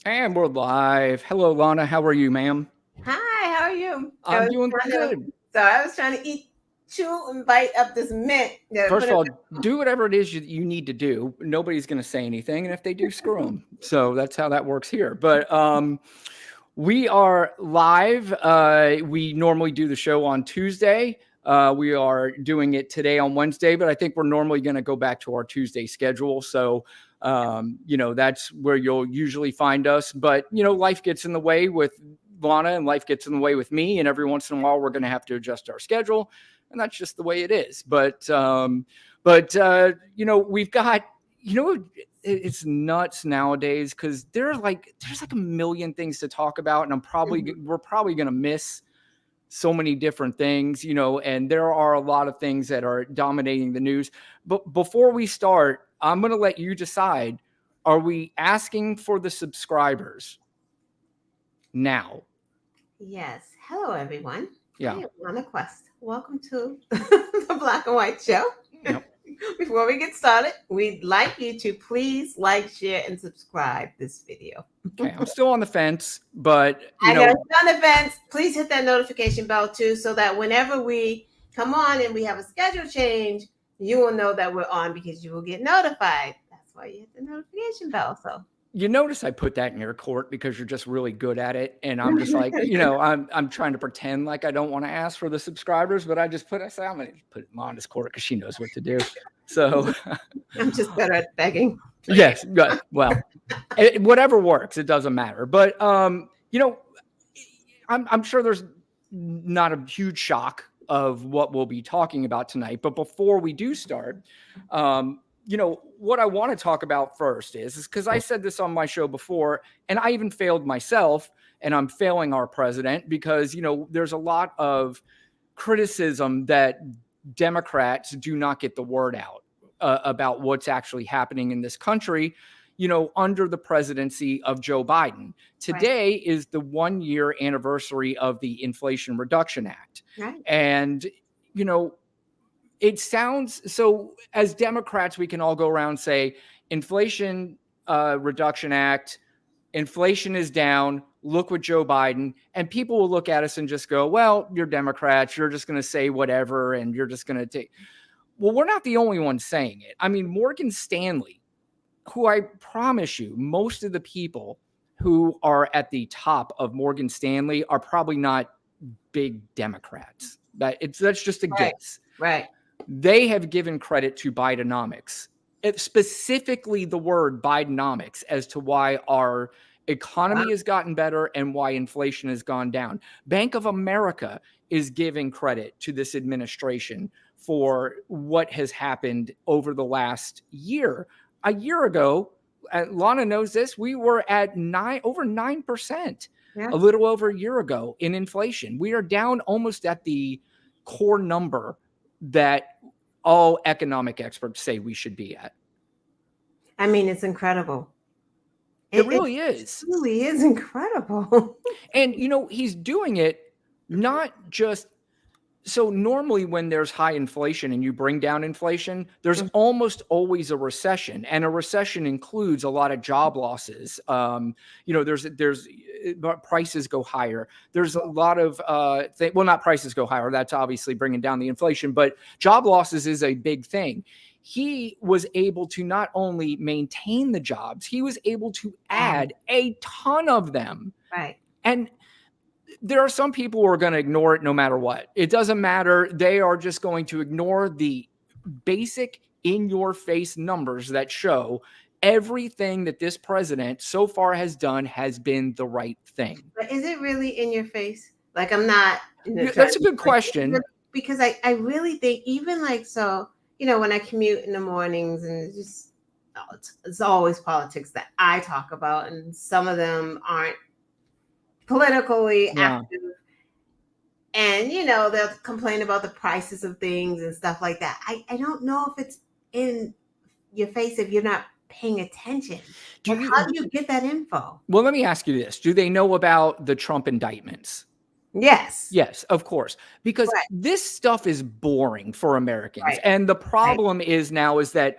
And we're live. Hello, Lana. How are you, ma'am? Hi, how are you? I'm doing good. I was trying to chew and bite up this mint. First of all, do whatever it is you need to do. Nobody's going to say anything. And if they do, screw them. So that's how that works here. But we are live. We normally do the show on Tuesday. We are doing it today on Wednesday, but I think we're normally going to go back to our Tuesday schedule. So, that's where you'll usually find us. But, life gets in the way with Lana and life gets in the way with me. And every once in a while, we're going to have to adjust our schedule. And that's just the way it is. But we've got, it's nuts nowadays because there's like a million things to talk about, and we're probably going to miss so many different things, and there are a lot of things that are dominating the news. But before we start, I'm going to let you decide, are we asking for the subscribers now? Yes. Hello, everyone. Yeah. I am Lana Quest. Welcome to the Black and White Show. Yep. Before we get started, we'd like you to please like, share, and subscribe this video. Okay, I'm still on the fence, but I know it's on the fence. Please hit that notification bell too, so that whenever we come on and we have a schedule change, you will know that we're on because you will get notified. That's why you hit the notification bell. So you notice I put that in your court because you're just really good at it. And I'm just like, I'm trying to pretend like I don't want to ask for the subscribers, but I'm going to put Monda's court because she knows what to do. So I'm just better at begging. Yes. Well, whatever works, it doesn't matter. But, I'm sure there's not a huge shock of what we'll be talking about tonight. But before we do start, what I want to talk about first is because I said this on my show before, and I even failed myself, and I'm failing our president because, there's a lot of criticism that Democrats do not get the word out about what's actually happening in this country, under the presidency of Joe Biden. Today is the 1-year anniversary of the Inflation Reduction Act. Right. And, it sounds so as Democrats, we can all go around and say Inflation Reduction Act, inflation is down. Look what Joe Biden, and people will look at us and just go, well, you're Democrats. You're just going to say whatever. And you're just going to take. Well, we're not the only ones saying it. I mean, Morgan Stanley, who I promise you, most of the people who are at the top of Morgan Stanley are probably not big Democrats. That's just a guess. Right. They have given credit to Bidenomics, specifically the word Bidenomics, as to why our economy has gotten better and why inflation has gone down. Bank of America is giving credit to this administration for what has happened over the last year. A year ago, Lana knows this, we were at over 9%, a little over a year ago in inflation. We are down almost at the core number that all economic experts say we should be at. I mean, it's incredible. It really is. It really is incredible. And, he's doing it not just so normally when there's high inflation and you bring down inflation, there's almost always a recession, and a recession includes a lot of job losses. There's prices go higher. There's a lot of not prices go higher. That's obviously bringing down the inflation, but job losses is a big thing. He was able to not only maintain the jobs, he was able to add a ton of them. Right. And there are some people who are going to ignore it no matter what. It doesn't matter. They are just going to ignore the basic in-your-face numbers that show everything that this president so far has done has been the right thing. But is it really in your face? Like, I'm not. That's a good question. Because I really think even like, so, when I commute in the mornings and it's always politics that I talk about, and some of them aren't politically active, and they'll complain about the prices of things and stuff like that. I don't know if it's in your face if you're not paying attention. How do you get that info? Well, let me ask you this. Do they know about the Trump indictments? Yes, of course, because this stuff is boring for Americans. And the problem is now is that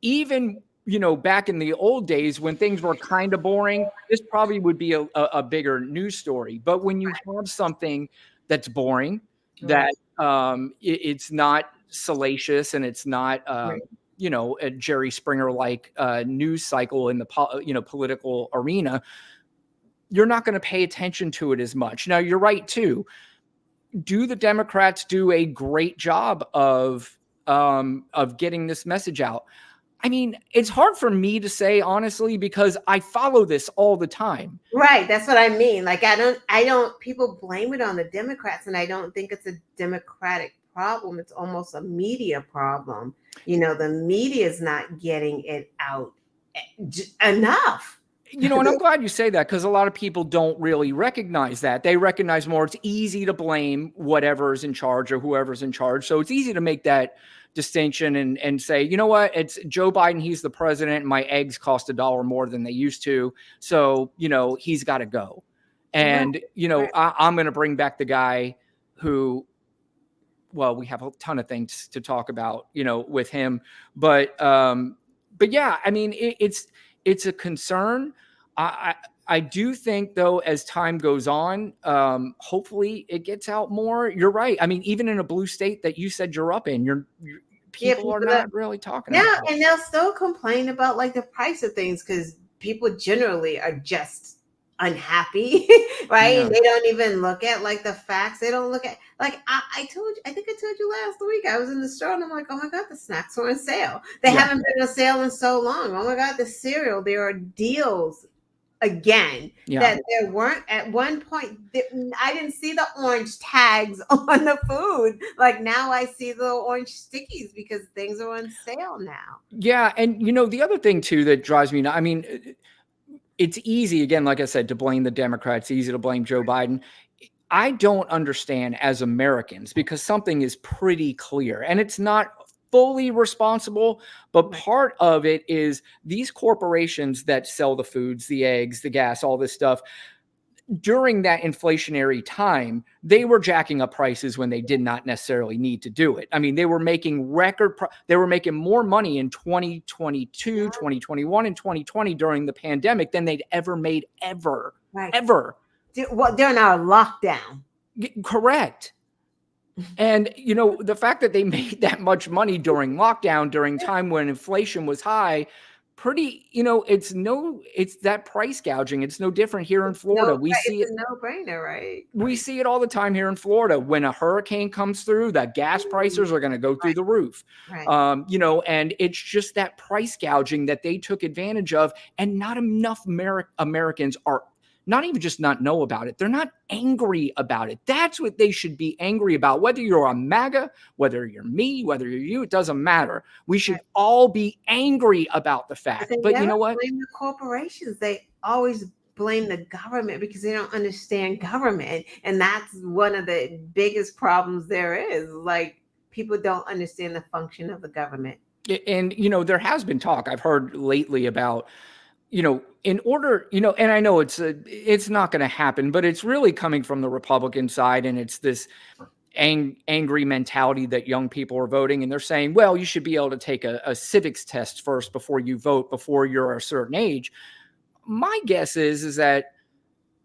even back in the old days when things were kind of boring, this probably would be a bigger news story. But when you have something that's boring, Right. that it's not salacious and it's not Right. a Jerry Springer like news cycle in the political arena, you're not going to pay attention to it as much. Now, you're right too. Do the Democrats do a great job of getting this message out? I mean, it's hard for me to say, honestly, because I follow this all the time. Right. That's what I mean. Like, people blame it on the Democrats, and I don't think it's a Democratic problem. It's almost a media problem. The media is not getting it out enough. And I'm glad you say that, because a lot of people don't really recognize that. They recognize more it's easy to blame whatever's in charge or whoever's in charge. So it's easy to make that distinction and say, you know what, it's Joe Biden, he's the president, and my eggs cost $1 more than they used to. So, he's got to go. And, Right. I'm going to bring back the guy who, well, we have a ton of things to talk about, with him. But yeah, I mean, it's a concern. I do think, though, as time goes on, hopefully it gets out more. You're right. I mean, even in a blue state that you said you're up in, people are not really talking about it. And they'll still complain about like the price of things because people generally are just unhappy, right? Yeah. And they don't even look at like the facts. They don't look at like I think I told you last week. I was in the store and I'm like, oh my god, the snacks are on sale. They haven't been on sale in so long. Oh my god, the cereal, there are deals again that there weren't at one point. I didn't see the orange tags on the food. Like now I see the orange stickies because things are on sale now. Yeah. And the other thing too that drives me nuts, I mean, it's easy, again, like I said, to blame the Democrats, easy to blame Joe Biden. I don't understand as Americans, because something is pretty clear, and it's not fully responsible, but part of it is these corporations that sell the foods, the eggs, the gas, all this stuff. During that inflationary time, they were jacking up prices when they did not necessarily need to do it. I mean, they were making they were making more money in 2022, 2021, and 2020 during the pandemic than they'd ever made ever. During our lockdown. Correct. And, the fact that they made that much money during lockdown, during time when inflation was high, it's that price gouging. It's no different here in Florida. It's a no-brainer, right? We see it all the time here in Florida. When a hurricane comes through, the gas prices are going to go through the roof. Right. And it's just that price gouging that they took advantage of, and not enough Americans are not even just not know about it. They're not angry about it. That's what they should be angry about. Whether you're a MAGA, whether you're me, whether you're you, it doesn't matter. We should all be angry about the fact. But you know what? Blame the corporations. They always blame the government because they don't understand government. And that's one of the biggest problems there is. Like, people don't understand the function of the government. And, there has been talk I've heard lately about, in order, and I know it's not going to happen, but it's really coming from the Republican side. And it's this angry mentality that young people are voting. And they're saying, well, you should be able to take a civics test first before you vote, before you're a certain age. My guess is that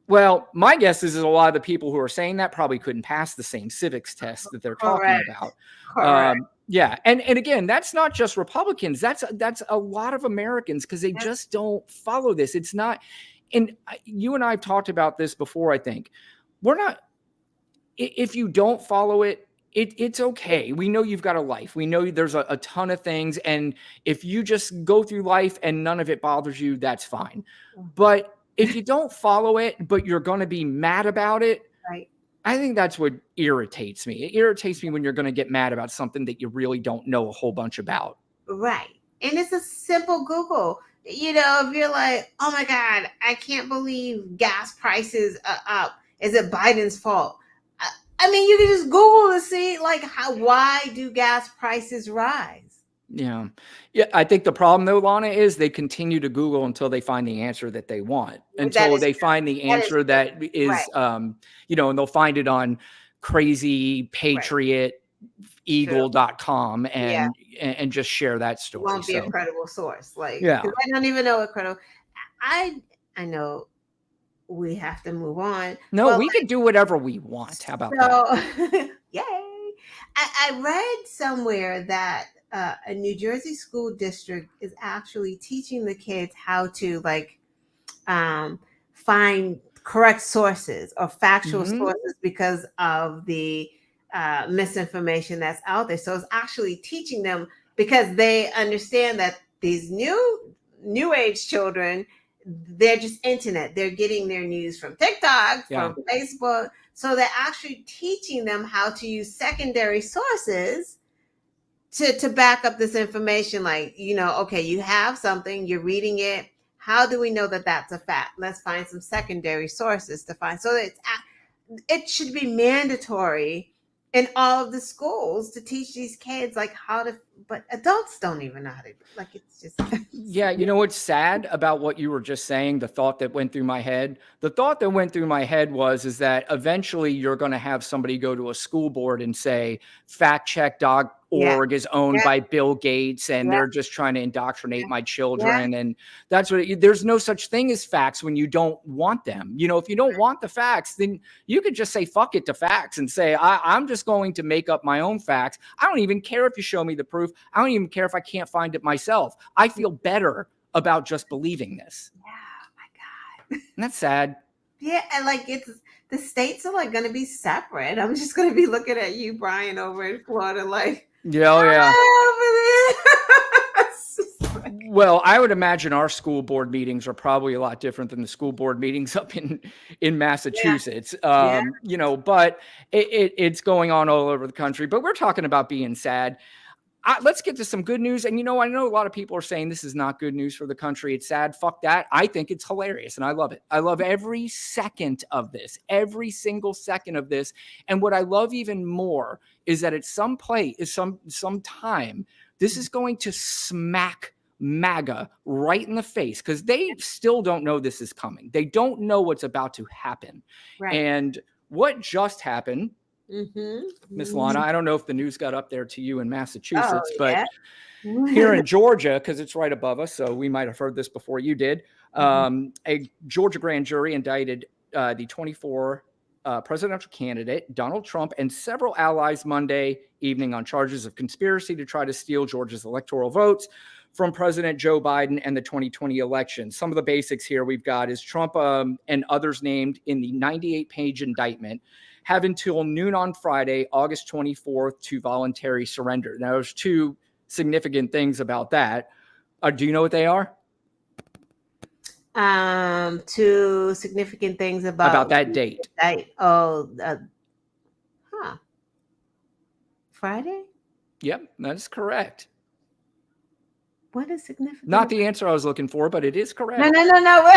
a lot of the people who are saying that probably couldn't pass the same civics test that they're talking about. Yeah. And again, that's not just Republicans. That's a lot of Americans, because they just don't follow this. It's not, and you and I have talked about this before, I think. If you don't follow it, it's okay. We know you've got a life. We know there's a ton of things. And if you just go through life and none of it bothers you, that's fine. But if you don't follow it, but you're going to be mad about it, right? I think that's what irritates me. It irritates me when you're going to get mad about something that you really don't know a whole bunch about. Right. And it's a simple Google. If you're like, oh my God, I can't believe gas prices are up. Is it Biden's fault? I mean, you can just Google to see why do gas prices rise? Yeah. I think the problem, though, Lana, is they continue to Google until they find the answer that they want, until they find the answer that is, and they'll find it on Crazy Patriot, eagle.com Yeah. and just share that It story. won't be a So credible source. Like, yeah. 'cause I don't even know what credible. I know we have to move on, No, but we could do whatever we want. How about that? so yay! I read somewhere that a New Jersey school district is actually teaching the kids how to like find correct sources or factual Mhm. sources because of the misinformation that's out there. So it's actually teaching them because they understand that these new age children, they're just internet. They're getting their news from TikTok, Yeah. from Facebook. So they're actually teaching them how to use secondary sources to back up this information. Like, okay, you have something, you're reading it. How do we know that that's a fact? Let's find some secondary sources to find. So it should be mandatory in all of the schools to teach these kids like how to, but adults don't even know how to, like, it's just Yeah, you know what's sad about what you were just saying, the thought that went through my head? The thought that went through my head is that eventually you're going to have somebody go to a school board and say yeah, factcheck.org is owned yeah, by Bill Gates and yeah, they're just trying to indoctrinate my yeah, children. And that's what there's no such thing as facts when you don't want them. If you don't want the facts, then you could just say fuck it to facts and say, I'm just going to make up my own facts. I don't even care if you show me the proof. I don't even care if I can't find it myself. I feel better about just believing this. yeah. My God. And that's sad. Yeah, and like it's the states are like going to be separate. I'm just going to be looking at you, Brian, over in Florida, like, Yeah, oh yeah. It's just like, Well, I would imagine our school board meetings are probably a lot different than the school board meetings up in yeah, Massachusetts. yeah. But it's going on all over the country. But we're talking about being sad. Let's get to some good news. And, I know a lot of people are saying this is not good news for the country. It's sad. Fuck that. I think it's hilarious. And I love it. I love every second of this, every single second of this. And what I love even more is that at some time, this is going to smack MAGA right in the face because they still don't know this is coming. They don't know what's about to happen. Right. And what just happened, Miss Lana, I don't know if the news got up there to you in Oh Massachusetts, but yeah. here in Georgia, because it's right above us, so we might have heard this before you did, a Georgia grand jury indicted the 24 presidential candidate, Donald Trump, and several allies Monday evening on charges of conspiracy to try to steal Georgia's electoral votes from President Joe Biden and the 2020 election. Some of the basics here we've got is Trump and others named in the 98-page indictment have until noon on Friday, August 24th, to voluntarily surrender. Now, there's two significant things about that. Do you know what they are? Two significant things About that date. Friday? Yep, that is correct. What is significant? Not the answer I was looking for, but it is correct. No. No.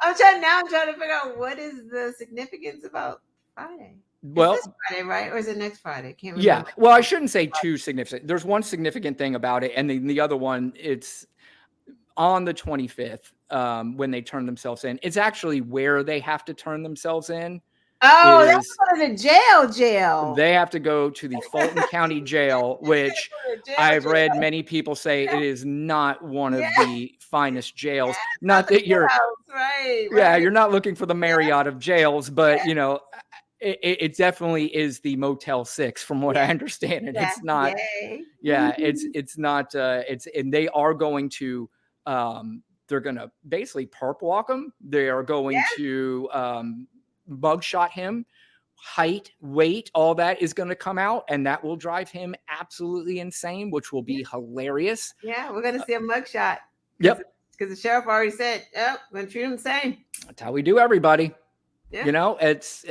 I'm trying to figure out what is the significance about Friday. Well, it's this Friday, right? Or is it next Friday? I can't remember. Yeah. Well, I shouldn't say too significant. There's one significant thing about it, and then the other one, it's on the 25th when they turn themselves in. It's actually where they have to turn themselves in. Oh, that's going to jail. They have to go to the Fulton County Jail, which I've read many people say it is not one of the finest jails. Not that you're right. Yeah, you're not looking for the Marriott of jails, but it definitely is the Motel 6 from what I understand. And it's not, it's not, and they are going to, they're going to basically perp walk him. They are going to mugshot him. Height, weight, all that is going to come out, and that will drive him absolutely insane, which will be hilarious. Yeah, we're going to see a mugshot. Yep. Because the sheriff already said, "Yep, we're going to treat him the same." That's how we do everybody. Yeah. It's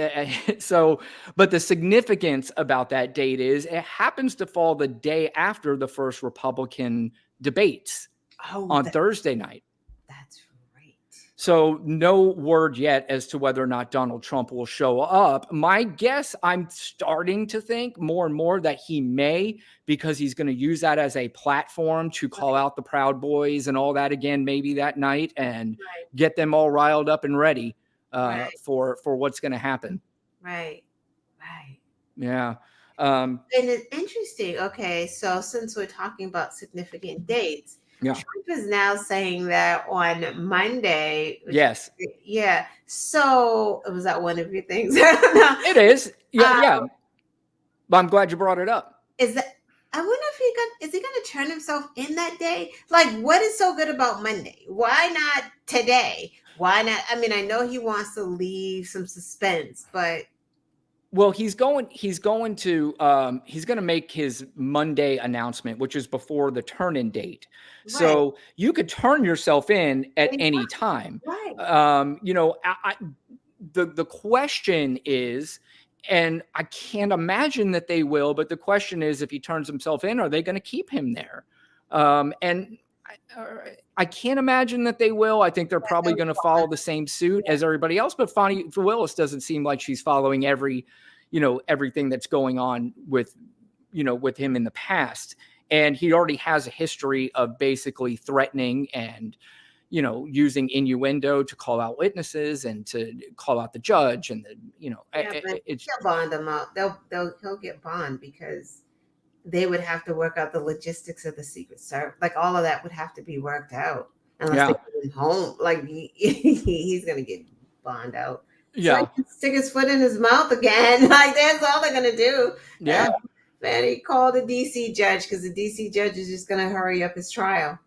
so, but the significance about that date is it happens to fall the day after the first Republican debates on Thursday night. That's right. So no word yet as to whether or not Donald Trump will show up. My guess, I'm starting to think more and more that he may, because he's going to use that as a platform to call out the Proud Boys and all that again, maybe that night, and get them all riled up and ready for what's going to happen. Right. Yeah. And it's interesting. Okay, so since we're talking about significant dates, Yeah. Trump is now saying that on Monday, which Yes, yeah. So was that one of your things? I don't know. it is. Yeah, Um, yeah. But I'm glad you brought it up. is that I wonder if is he going to turn himself in that day? Like, what is so good about Monday? Why not today? Why not? I mean, I know he wants to leave some suspense, but Well, he's going to make his Monday announcement, which is before the turn-in date. right, So you could turn yourself in at any anytime, time. right, The question is, and I can't imagine that they will, but the question is, if he turns himself in, are they going to keep him there? And I can't imagine that they will. I think they're probably going to follow the same suit as everybody else. But Fonnie Willis doesn't seem like she's following everything that's going on with him in the past. And he already has a history of basically threatening and using innuendo to call out witnesses and to call out the judge. And yeah, but it's they'll bond him out. He'll get bond because they would have to work out the logistics of the Secret Service. Like all of that would have to be worked out unless they yeah, put him home. Like he's gonna get bond out. So he yeah, can stick his foot in his mouth again. Like that's all they're gonna do. yeah. Man, he called the DC judge because the DC judge is just gonna hurry up his trial.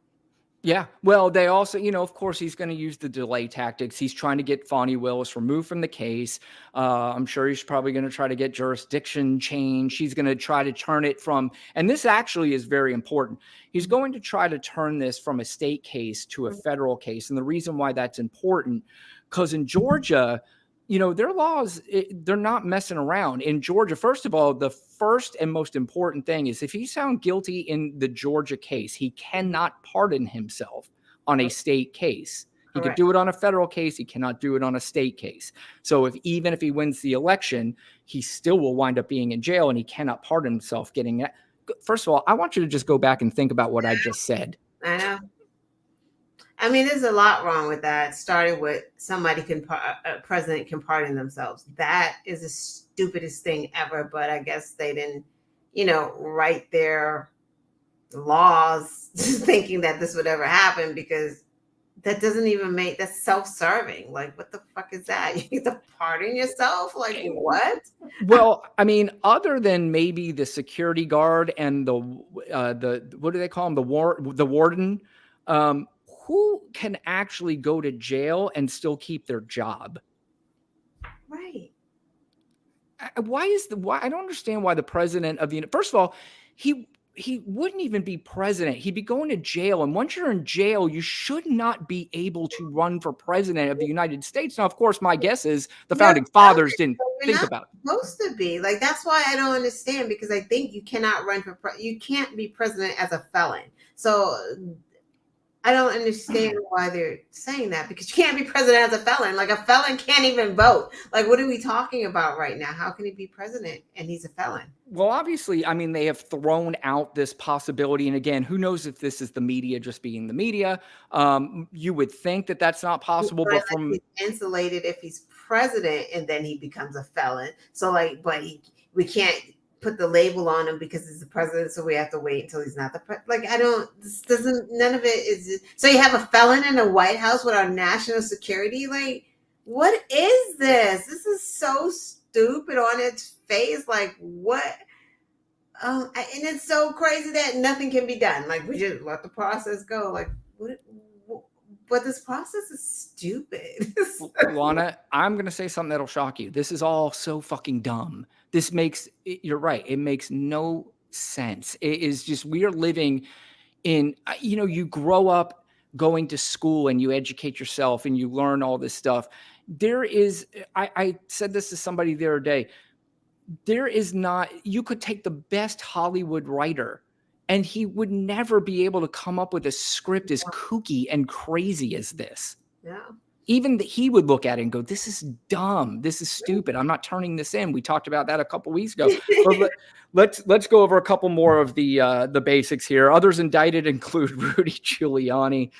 Yeah. Well, they also, of course, he's going to use the delay tactics. He's trying to get Fonnie Willis removed from the case. I'm sure he's probably going to try to get jurisdiction change. He's going to try to turn it from, and this actually is very important. He's going to try to turn this from a state case to a federal case. And the reason why that's important, because in Georgia, their laws, they're not messing around. In Georgia, first of all, the first and most important thing is if he's found guilty in the Georgia case, he cannot pardon himself on a state case. He could Correct. do it on a federal case. He cannot do it on a state case. So even if he wins the election, he still will wind up being in jail and he cannot pardon himself getting it. First of all, I want you to just go back and think about what I just said. I know. I mean, there's a lot wrong with that. Starting with a president can pardon themselves. That is the stupidest thing ever. But I guess they didn't, write their laws thinking that this would ever happen because that doesn't even that's self-serving. Like, what the fuck is that? You get to pardon yourself? Like, what? Well, I mean, other than maybe the security guard and the what do they call him? The warden. Who can actually go to jail and still keep their job? Right. Why I don't understand why the president of first of all, he wouldn't even be president. He'd be going to jail. And once you're in jail, you should not be able to run for president of the United States. Now, of course, my guess is the founding fathers didn't think about it. Supposed to be. Like, that's why I don't understand, because I think you cannot run you can't be president as a felon. So I don't understand why they're saying that, because you can't be president as a felon. Like, a felon can't even vote. Like, what are we talking about right now? How can he be president and he's a felon? Well, obviously, I mean, they have thrown out this possibility. And again, who knows if this is the media just being the media? You would think that that's not possible, but he's insulated if he's president and then he becomes a felon. So, like, but we can't put the label on him because he's the president, so we have to wait until he's not the president. Like, none of it is. So you have a felon in the White House with our national security. Like, what is this? This is so stupid on its face. Like, what? And it's so crazy that nothing can be done. Like, we just let the process go. Like, what? But this process is stupid. Lana, I'm going to say something that'll shock you. This is all so fucking dumb. You're right. It makes no sense. It is just, we are living in, you grow up going to school and you educate yourself and you learn all this stuff. I said this to somebody the other day. You could take the best Hollywood writer and he would never be able to come up with a script as kooky and crazy as this. Yeah. Even he would look at it and go, this is dumb. This is stupid. I'm not turning this in. We talked about that a couple weeks ago. But let's go over a couple more of the basics here. Others indicted include Rudy Giuliani,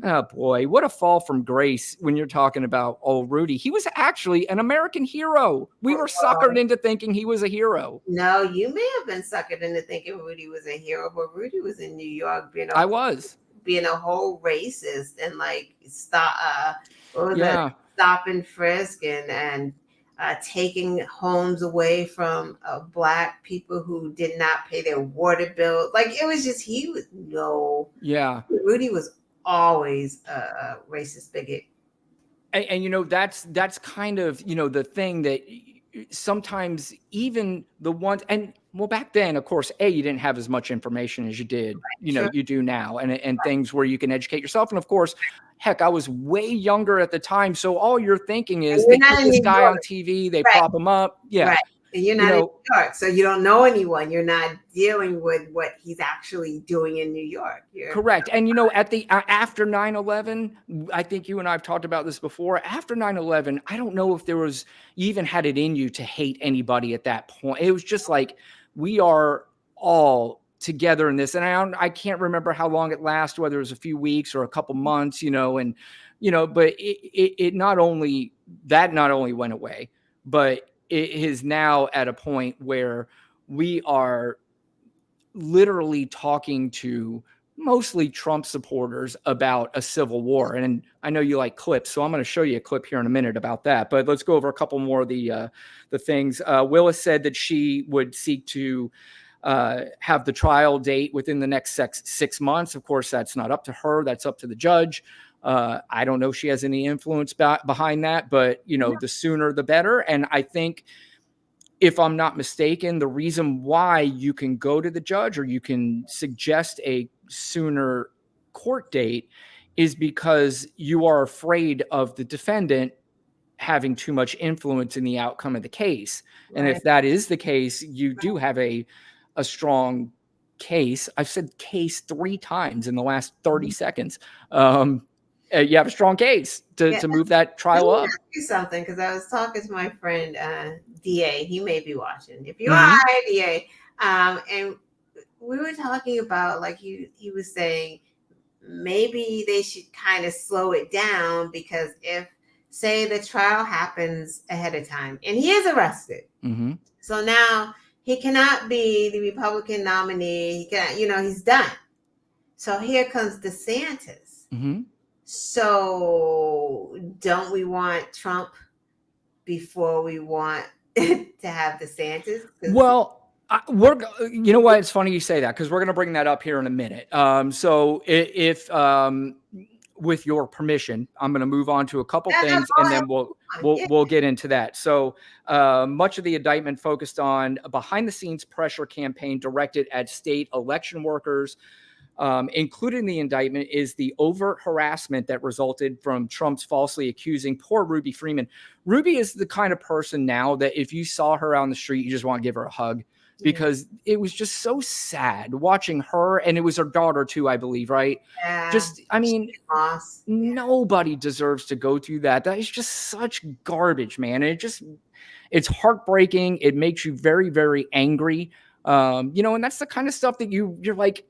Oh boy, what a fall from grace when you're talking about old Rudy. He was actually an American hero. We were suckered into thinking he was a hero. No, you may have been suckered into thinking Rudy was a hero, but Rudy was in New York I was. being a whole racist and like what was Yeah. stop and frisk and taking homes away from black people who did not pay their water bill. Like it was just Yeah. Rudy was always a racist bigot. And you know, that's kind of, you know, the thing that sometimes even the ones, and well, back then, of course, you didn't have as much information as you did, you know, you do now, and things where you can educate yourself. And of course, heck, I was way younger at the time. So all you're thinking is they put this guy on TV, they prop him up. Yeah. Right. And you're not in New York, so you don't know anyone. You're not dealing with what he's actually doing in New York. Correct. And, you know, at the after 9/11, I think you and I have talked about this before. After 9/11, I don't know if you even had it in you to hate anybody at that point. It was just like, we are all together in this. And I can't remember how long it lasted, whether it was a few weeks or a couple months, you know, and, you know, but it not only went away, but it is now at a point where we are literally talking to mostly Trump supporters about a civil war. And I know you like clips, so I'm going to show you a clip here in a minute about that. But let's go over a couple more of the things. Willis said that she would seek to have the trial date within the next 6 months. Of course, that's not up to her. That's up to the judge. I don't know if she has any influence behind that, but, you know, the sooner the better. And I think, if I'm not mistaken, the reason why you can go to the judge or you can suggest a sooner court date is because you are afraid of the defendant having too much influence in the outcome of the case. Right. And if that is the case, you do have a strong case. I've said case 3 times in the last 30 seconds. You have a strong case to move that trial up. Do something, because I was talking to my friend DA. He may be watching. If you are DA, and we were talking about, like, he was saying maybe they should kind of slow it down, because if, say, the trial happens ahead of time and he is arrested, so now he cannot be the Republican nominee. He can, you know, he's done. So here comes DeSantis. So don't we want Trump before we want to have DeSantis? Well, you know what? It's funny you say that, because we're going to bring that up here in a minute. So if with your permission, I'm going to move on to a couple things, and then we'll get into that. So much of the indictment focused on a behind-the-scenes pressure campaign directed at state election workers. Included in the indictment is the overt harassment that resulted from Trump's falsely accusing poor Ruby Freeman. Ruby is the kind of person now that if you saw her on the street, you just want to give her a hug, because it was just so sad watching her. And it was her daughter too, I believe, right? Yeah. Just, I mean, nobody deserves to go through that. That is just such garbage, man. And it's heartbreaking. It makes you very, very angry. You know, and that's the kind of stuff that you're like,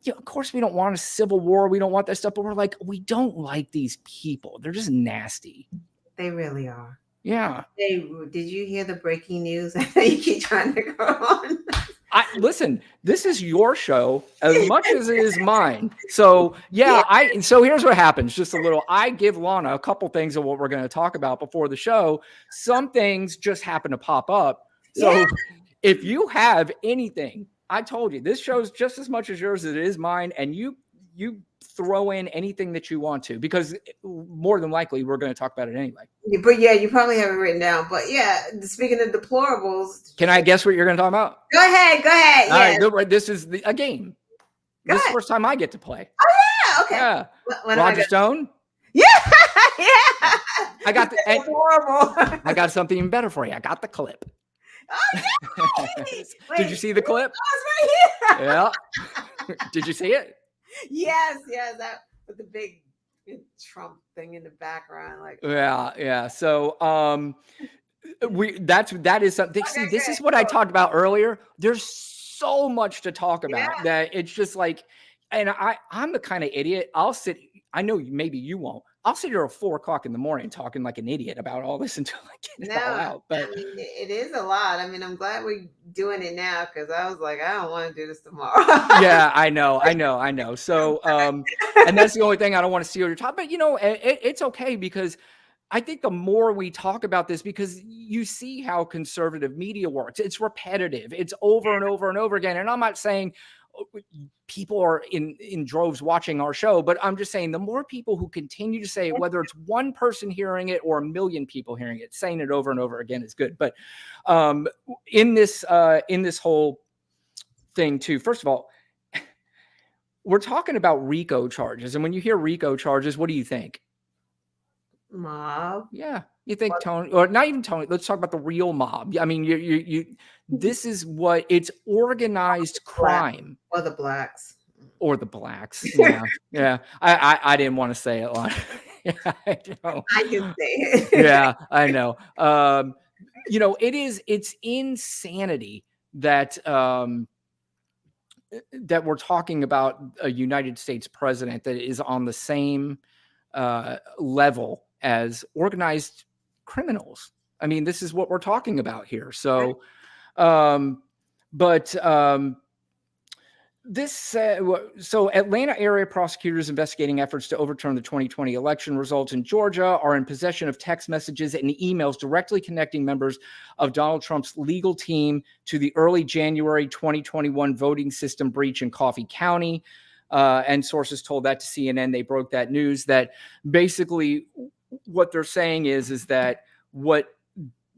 yeah, of course we don't want a civil war. We don't want that stuff, but we're like, we don't like these people. They're just nasty. They really are. Yeah. Did you hear the breaking news? You keep trying to go on. Listen, this is your show as much as it is mine. So so here's what happens. Just a little, I give Lana a couple things of what we're going to talk about before the show. Some things just happen to pop up. So if you have anything, I told you, this show's just as much as yours as it is mine, and you throw in anything that you want to, because more than likely we're going to talk about it anyway. But you probably have it written down. But speaking of deplorables, can I guess what you're going to talk about? Go ahead. All right, this is a game. This is the first time I get to play. Oh yeah, okay. Yeah. Roger Stone. Yeah. I got I got something even better for you. I got the clip. Oh, no. Did you see the clip? Oh, it's right here. Yeah. Did you see it? Yes. That with the big Trump thing in the background, like. Yeah. So that is something. See, this is what I talked about earlier. There's so much to talk about that it's just like, and I'm the kind of idiot. I'll sit. I know maybe you won't. I'll sit here at 4 o'clock in the morning talking like an idiot about all this until I get it No, all out. I But mean it is a lot. I mean, I'm glad we're doing it now because I was like, I don't want to do this tomorrow. yeah, I know. So, and that's the only thing I don't want to steal your time. But it's okay because I think the more we talk about this, because you see how conservative media works, it's repetitive, it's over and over and over again. And I'm not saying people are in droves watching our show, but I'm just saying the more people who continue to say, whether it's one person hearing it or a million people hearing it, saying it over and over again is good. But in this whole thing too, first of all, we're talking about RICO charges. And when you hear RICO charges, what do you think? Mob. Yeah. You think Tony, or not even Tony, let's talk about the real mob. I mean, this is what it's organized crime. Or the blacks. Or the blacks. Yeah. Yeah. I didn't want to say it like, yeah, I know. I can say it. Yeah, I know. It's insanity that, that we're talking about a United States president that is on the same level as organized criminals. I mean, this is what we're talking about here. So, so Atlanta area prosecutors investigating efforts to overturn the 2020 election results in Georgia are in possession of text messages and emails directly connecting members of Donald Trump's legal team to the early January 2021 voting system breach in Coffee County. And sources told that to CNN. They broke that news that basically what they're saying is that what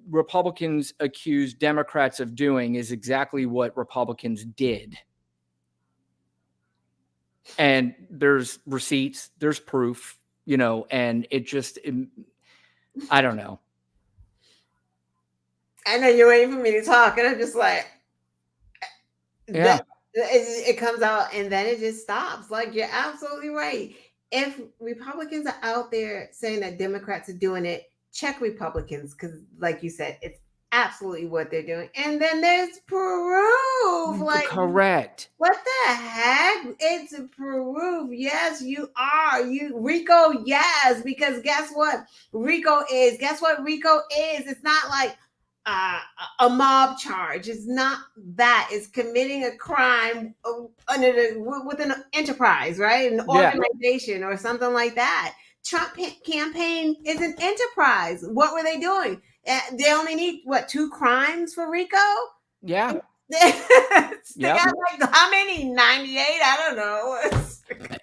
Republicans accuse Democrats of doing is exactly what Republicans did. And there's receipts, there's proof, and I don't know. I know you're waiting for me to talk, and I'm just like, yeah. It comes out and then it just stops. Like, you're absolutely right. If Republicans are out there saying that Democrats are doing it, check Republicans, because like you said, it's absolutely what they're doing. And then there's proof. Like, correct. What the heck? It's proof. Yes, you are. RICO, yes, because guess what? RICO is. Guess what RICO is? It's not like a mob charge. It's not that. It's committing a crime with an enterprise, right? An organization or something like that. Trump campaign is an enterprise. What were they doing? They only need 2 crimes for RICO? Yeah. Yep. Like, how many? 98? I don't know.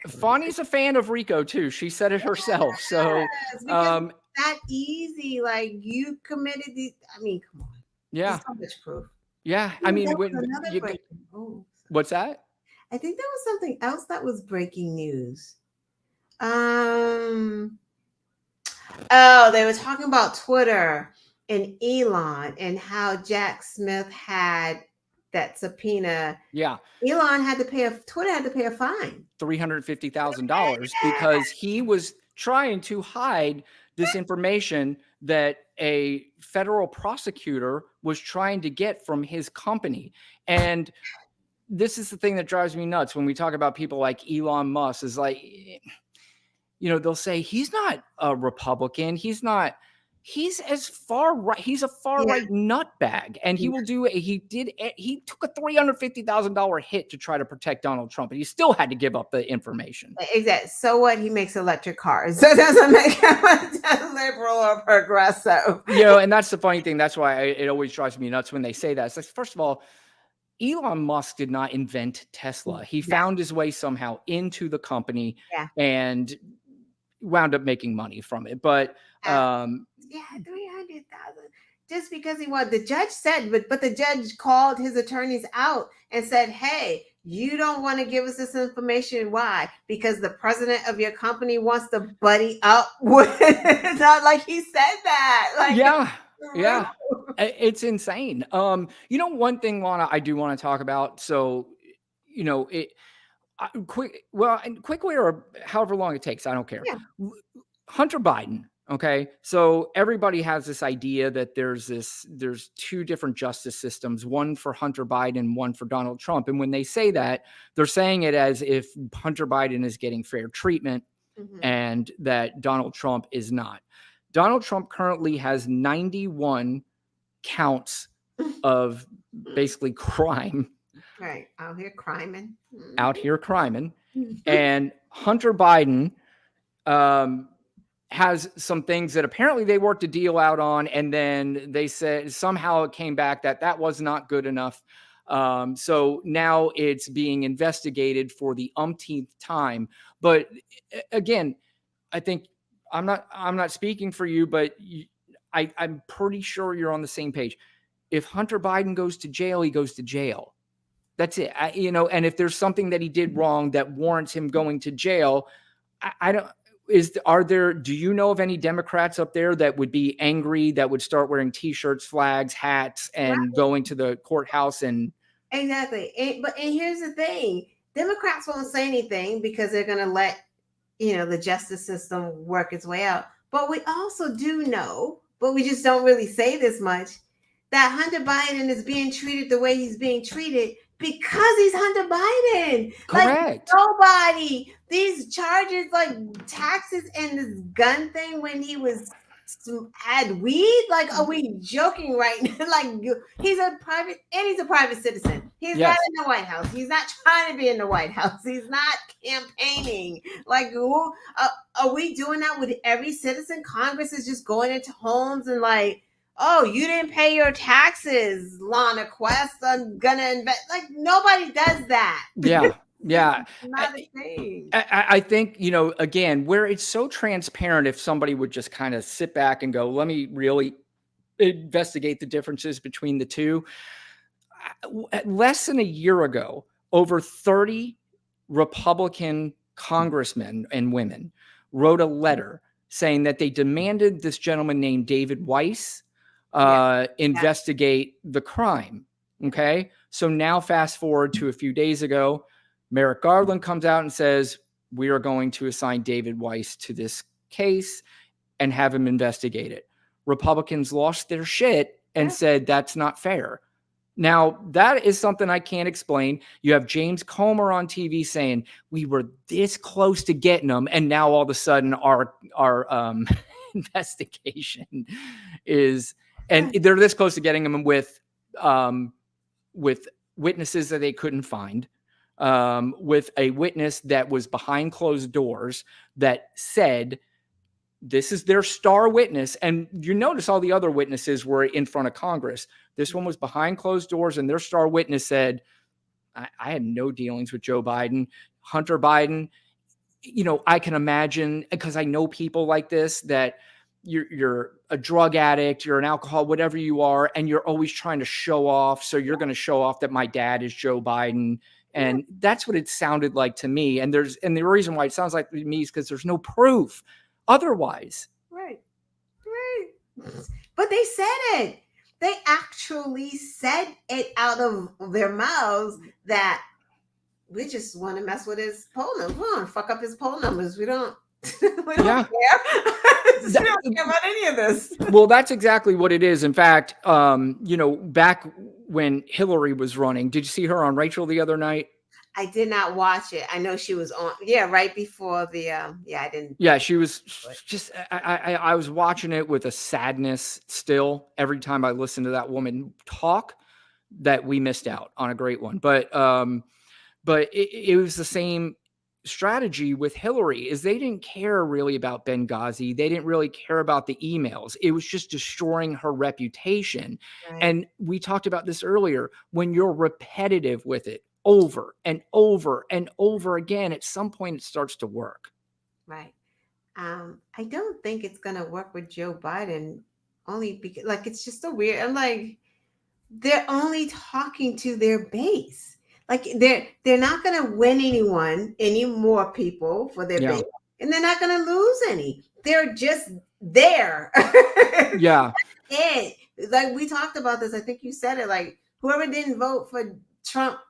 Fonnie's a fan of RICO too. She said it herself. So that easy. Like, you committed these. I mean, come on. Yeah. There's so much proof. Yeah. I mean, what's that? I think there was something else that was breaking news. They were talking about Twitter and Elon and how Jack Smith had that subpoena. Yeah. Twitter had to pay a fine. $350,000 because he was trying to hide this information that a federal prosecutor was trying to get from his company. And this is the thing that drives me nuts when we talk about people like Elon Musk, is like, they'll say he's not a Republican. He's as far right. He's a far right nutbag, and he took a $350,000 hit to try to protect Donald Trump, and he still had to give up the information. Exactly. So what? He makes electric cars. That doesn't make him liberal or progressive. And that's the funny thing. That's why it always drives me nuts when they say that. It's like, first of all, Elon Musk did not invent Tesla. He found his way somehow into the company and wound up making money from it. But 300,000 just because he was. The judge said, but the judge called his attorneys out and said, hey, you don't want to give us this information. Why? Because the president of your company wants to buddy up with. It's not like he said that. Like, yeah, it's insane. One thing, Lana, I do want to talk about. So, quickly or however long it takes, I don't care. Yeah. Hunter Biden. Okay. So everybody has this idea that there's 2 different justice systems, one for Hunter Biden, one for Donald Trump. And when they say that, they're saying it as if Hunter Biden is getting fair treatment and that Donald Trump is not. Donald Trump currently has 91 counts of basically crime. Right. Out here criming. Out here criming. And Hunter Biden has some things that apparently they worked a deal out on, and then they said somehow it came back that that was not good enough. So now it's being investigated for the umpteenth time. But again, I think I'm not speaking for you, but I'm pretty sure you're on the same page. If Hunter Biden goes to jail, he goes to jail. That's it. And if there's something that he did wrong that warrants him going to jail, I don't. Do you know of any Democrats up there that would be angry, that would start wearing T-shirts, flags, hats, and going to the courthouse? And exactly. And here's the thing: Democrats won't say anything because they're going to let the justice system work its way out. But we also do know, but we just don't really say this much, that Hunter Biden is being treated the way he's being treated because he's Hunter Biden. Correct. Like nobody, these charges, like taxes and this gun thing when he had weed. Like, are we joking right now? Like, he's a private citizen. He's not in the White House. He's not trying to be in the White House. He's not campaigning. Like, are we doing that with every citizen? Congress is just going into homes and like, oh, you didn't pay your taxes, Lana Quest. I'm gonna invest. Like, nobody does that. Yeah. Not a thing. I think, again, where it's so transparent, if somebody would just kind of sit back and go, let me really investigate the differences between the two. Less than a year ago, over 30 Republican congressmen and women wrote a letter saying that they demanded this gentleman named David Weiss investigate the crime. Okay. So now fast forward to a few days ago, Merrick Garland comes out and says, we are going to assign David Weiss to this case and have him investigate it. Republicans lost their shit and said, that's not fair. Now, that is something I can't explain. You have James Comer on TV saying we were this close to getting them, and now all of a sudden our investigation is, and they're this close to getting them with witnesses that they couldn't find, with a witness that was behind closed doors that said this is their star witness. And you notice all the other witnesses were in front of Congress. This one was behind closed doors, and their star witness said, I had no dealings with Joe Biden. Hunter Biden, I can imagine, because I know people like this, that you're a drug addict, you're an alcohol, whatever you are, and you're always trying to show off. So you're going to show off that my dad is Joe Biden. And that's what it sounded like to me. And the reason why it sounds like to me is because there's no proof otherwise. Right. But they said it. They actually said it out of their mouths that we just want to mess with his poll numbers. We want to fuck up his poll numbers. We don't care. We don't care about any of this. Well, that's exactly what it is. In fact, back when Hillary was running, did you see her on Rachel the other night? I did not watch it. I know she was on, right before the, I didn't. Yeah, she was just, I was watching it with a sadness still every time I listened to that woman talk, that we missed out on a great one. But it was the same strategy with Hillary, is they didn't care really about Benghazi. They didn't really care about the emails. It was just destroying her reputation. Right. And we talked about this earlier. When you're repetitive with it over and over and over again, at some point it starts to work. Right. I don't think it's going to work with Joe Biden, only because it's just so weird. I'm like, they're only talking to their base. Like they're not going to win any more people for their base, and they're not going to lose any. They're just there. Yeah. And like we talked about this, I think you said it. Like whoever didn't vote for Trump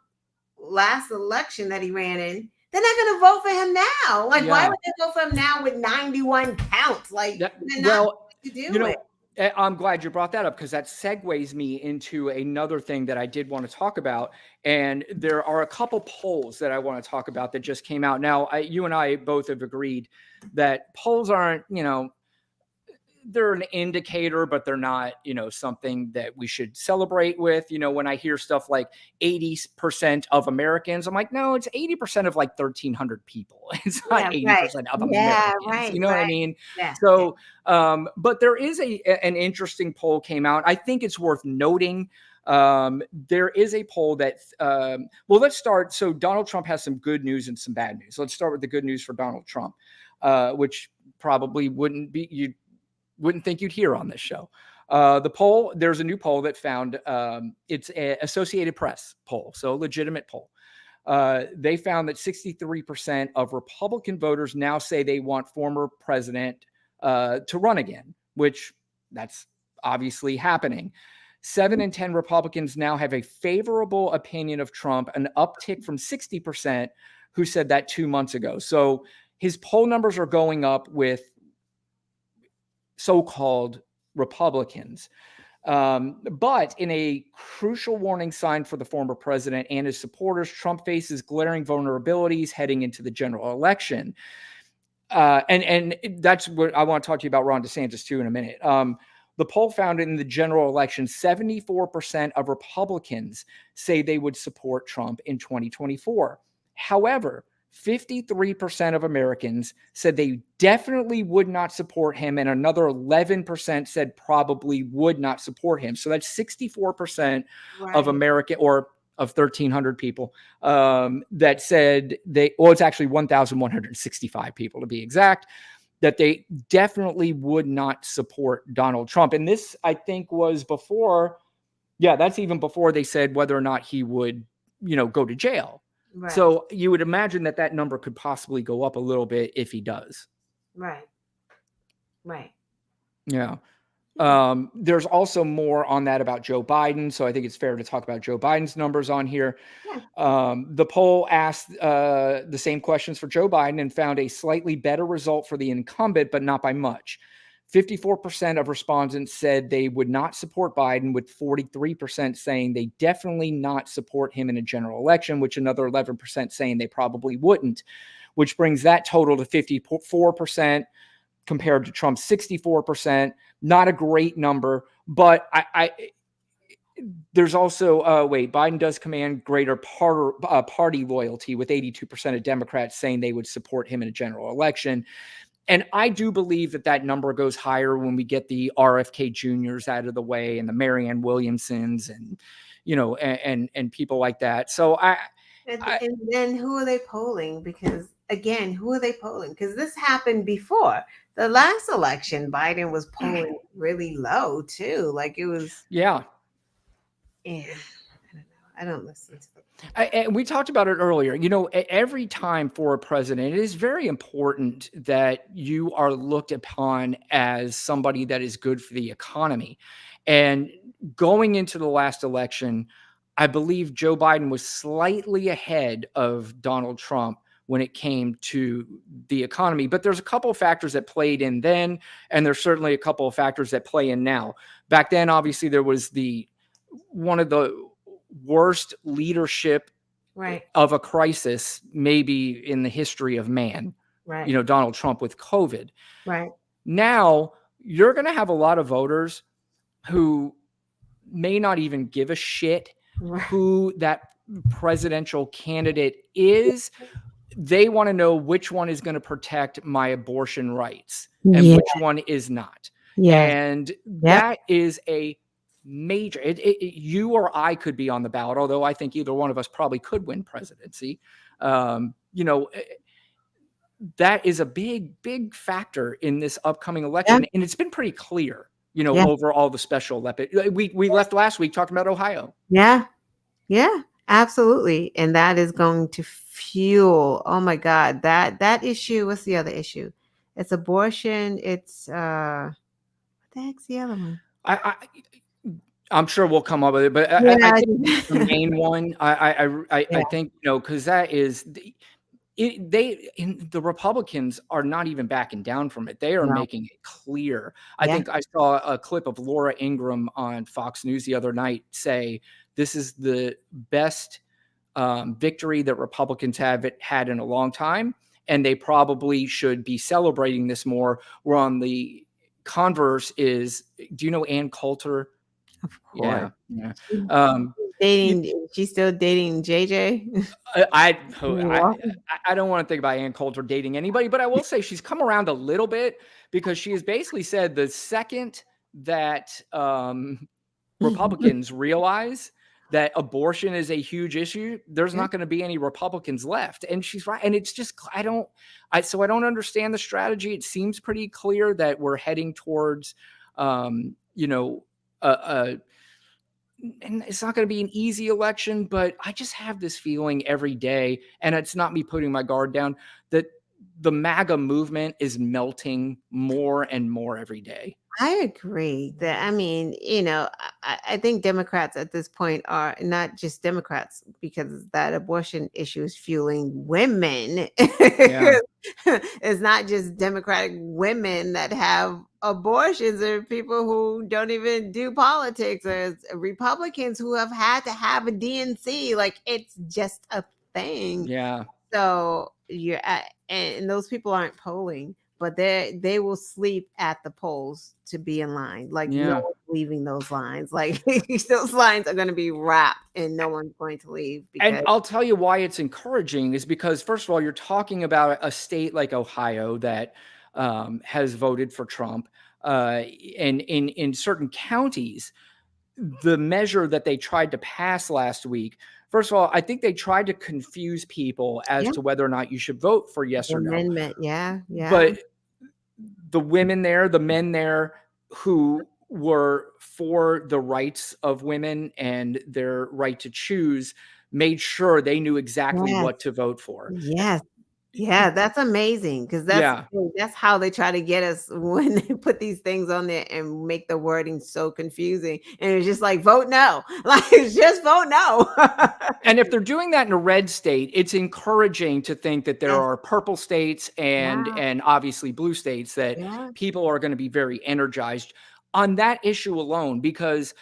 last election that he ran in, they're not going to vote for him now. Like why would they vote for him now with 91 counts? Like they're not going to do it. I'm glad you brought that up because that segues me into another thing that I did want to talk about. And there are a couple polls that I want to talk about that just came out. Now, you and I both have agreed that polls aren't, they're an indicator, but they're not, something that we should celebrate with. When I hear stuff like 80% of Americans, I'm like, no, it's 80% of like 1,300 people. It's not Yeah, right. 80% of Yeah, Americans. You right, know what I right. mean? Yeah, yeah. So, but there is an interesting poll came out. I think it's worth noting. There is a poll that, well, let's start. So Donald Trump has some good news and some bad news. Let's start with the good news for Donald Trump, which probably wouldn't think you'd hear on this show. The poll, there's a new poll that found, it's an Associated Press poll, so a legitimate poll. They found that 63% of Republican voters now say they want former president to run again, which that's obviously happening. 7 in 10 Republicans now have a favorable opinion of Trump, an uptick from 60% who said that 2 months ago. So his poll numbers are going up with so-called Republicans. But in a crucial warning sign for the former president and his supporters, Trump faces glaring vulnerabilities heading into the general election. And that's what I want to talk to you about Ron DeSantis too in a minute. The poll found in the general election, 74% of Republicans say they would support Trump in 2024. However, 53% of Americans said they definitely would not support him, and another 11% said probably would not support him. So that's 64% of Right. America, or of 1,300 people, that said it's actually 1,165 people to be exact, that they definitely would not support Donald Trump. And this, I think, was before, that's even before they said whether or not he would, go to jail. Right. So you would imagine that number could possibly go up a little bit if he does. Right. Right. Yeah. There's also more on that about Joe Biden. So I think it's fair to talk about Joe Biden's numbers on here. Yeah. The poll asked the same questions for Joe Biden and found a slightly better result for the incumbent, but not by much. 54% of respondents said they would not support Biden, with 43% saying they definitely not support him in a general election, which another 11% saying they probably wouldn't, which brings that total to 54% compared to Trump's 64%. Not a great number, but there's also, Biden does command greater party loyalty, with 82% of Democrats saying they would support him in a general election. And I do believe that number goes higher when we get the RFK Juniors out of the way and the Marianne Williamsons and, and people like that. So And then who are they polling? Because again, who are they polling? Because this happened before the last election. Biden was polling really low too. Like it was. Yeah. Yeah. I don't listen to them. And we talked about it earlier. Every time for a president, it is very important that you are looked upon as somebody that is good for the economy. And going into the last election, I believe Joe Biden was slightly ahead of Donald Trump when it came to the economy. But there's a couple of factors that played in then, and there's certainly a couple of factors that play in now. Back then, obviously, there was one of the worst leadership of a crisis maybe in the history of man. Right. Donald Trump with COVID. Right. Now you're going to have a lot of voters who may not even give a shit who that presidential candidate is. They want to know which one is going to protect my abortion rights and which one is not. And that is a major, you or I could be on the ballot, although I think either one of us probably could win presidency. That is a big factor in this upcoming election. And it's been pretty clear, over all the special we left last week talking about Ohio. Yeah, absolutely. And that is going to fuel, oh my God, that issue. What's the other issue? It's abortion. It's what the heck's the other one? I'm sure we'll come up with it, but I think the main one, I think, because that is the Republicans are not even backing down from it. They are No. making it clear. I Yeah. think I saw a clip of Laura Ingraham on Fox News the other night say this is the best victory that Republicans have had in a long time, and they probably should be celebrating this more. Where on the converse is, do you know Ann Coulter? Of course. Yeah, yeah. She's Um, you, dating. She's still dating JJ. I don't want to think about Ann Coulter dating anybody, but I will say she's come around a little bit because she has basically said the second that Republicans realize that abortion is a huge issue, there's Yeah. not going to be any Republicans left. And she's right. And it's just, I don't understand the strategy. It seems pretty clear that we're heading towards, you know, and it's not going to be an easy election, but I just have this feeling every day, and it's not me putting my guard down, that the MAGA movement is melting more and more every day. I agree that, I mean, I think Democrats at this point are not just Democrats, because that abortion issue is fueling women. Yeah. It's not just Democratic women that have abortions. There are people who don't even do politics. There's Republicans who have had to have a DNC. Like, it's just a thing. Yeah. So you're at, and those people aren't polling, but they will sleep at the polls to be in line. Like, no Yeah. one's leaving those lines. Like, those lines are going to be wrapped, and no one's going to leave And because I'll tell you why it's encouraging is because, first of all, you're talking about a state like Ohio that has voted for Trump. And in certain counties, the measure that they tried to pass last week, first of all, I think they tried to confuse people as yeah, to whether or not you should vote for yes the or no. amendment. Yeah, yeah, But the women there, the men there who were for the rights of women and their right to choose made sure they knew exactly yes, what to vote for. yes. Yeah, that's amazing, because Yeah. that's how they try to get us when they put these things on there and make the wording so confusing. And it's just like, vote no. Like, just vote no. And if they're doing that in a red state, it's encouraging to think that there Yes. are purple states and Yeah. obviously blue states that Yeah. people are going to be very energized on that issue alone. Because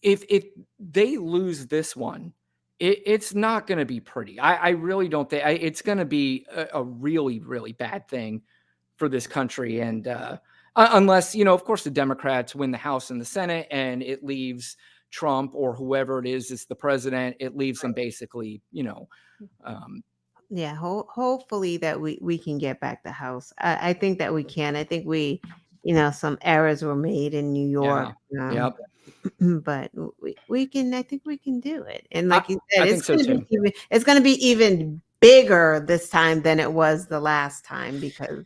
if they lose this one, it's not going to be pretty. I really don't think it's going to be a really, really bad thing for this country. And unless, of course, the Democrats win the House and the Senate and it leaves Trump or whoever it is the president, it leaves them basically, um, Yeah. Hopefully that we can get back the house. I think that we can. I think some errors were made in New York. yeah, yeah. But we can, I think we can do it. And I, like you said, I think so too. it's going to be even bigger this time than it was the last time, because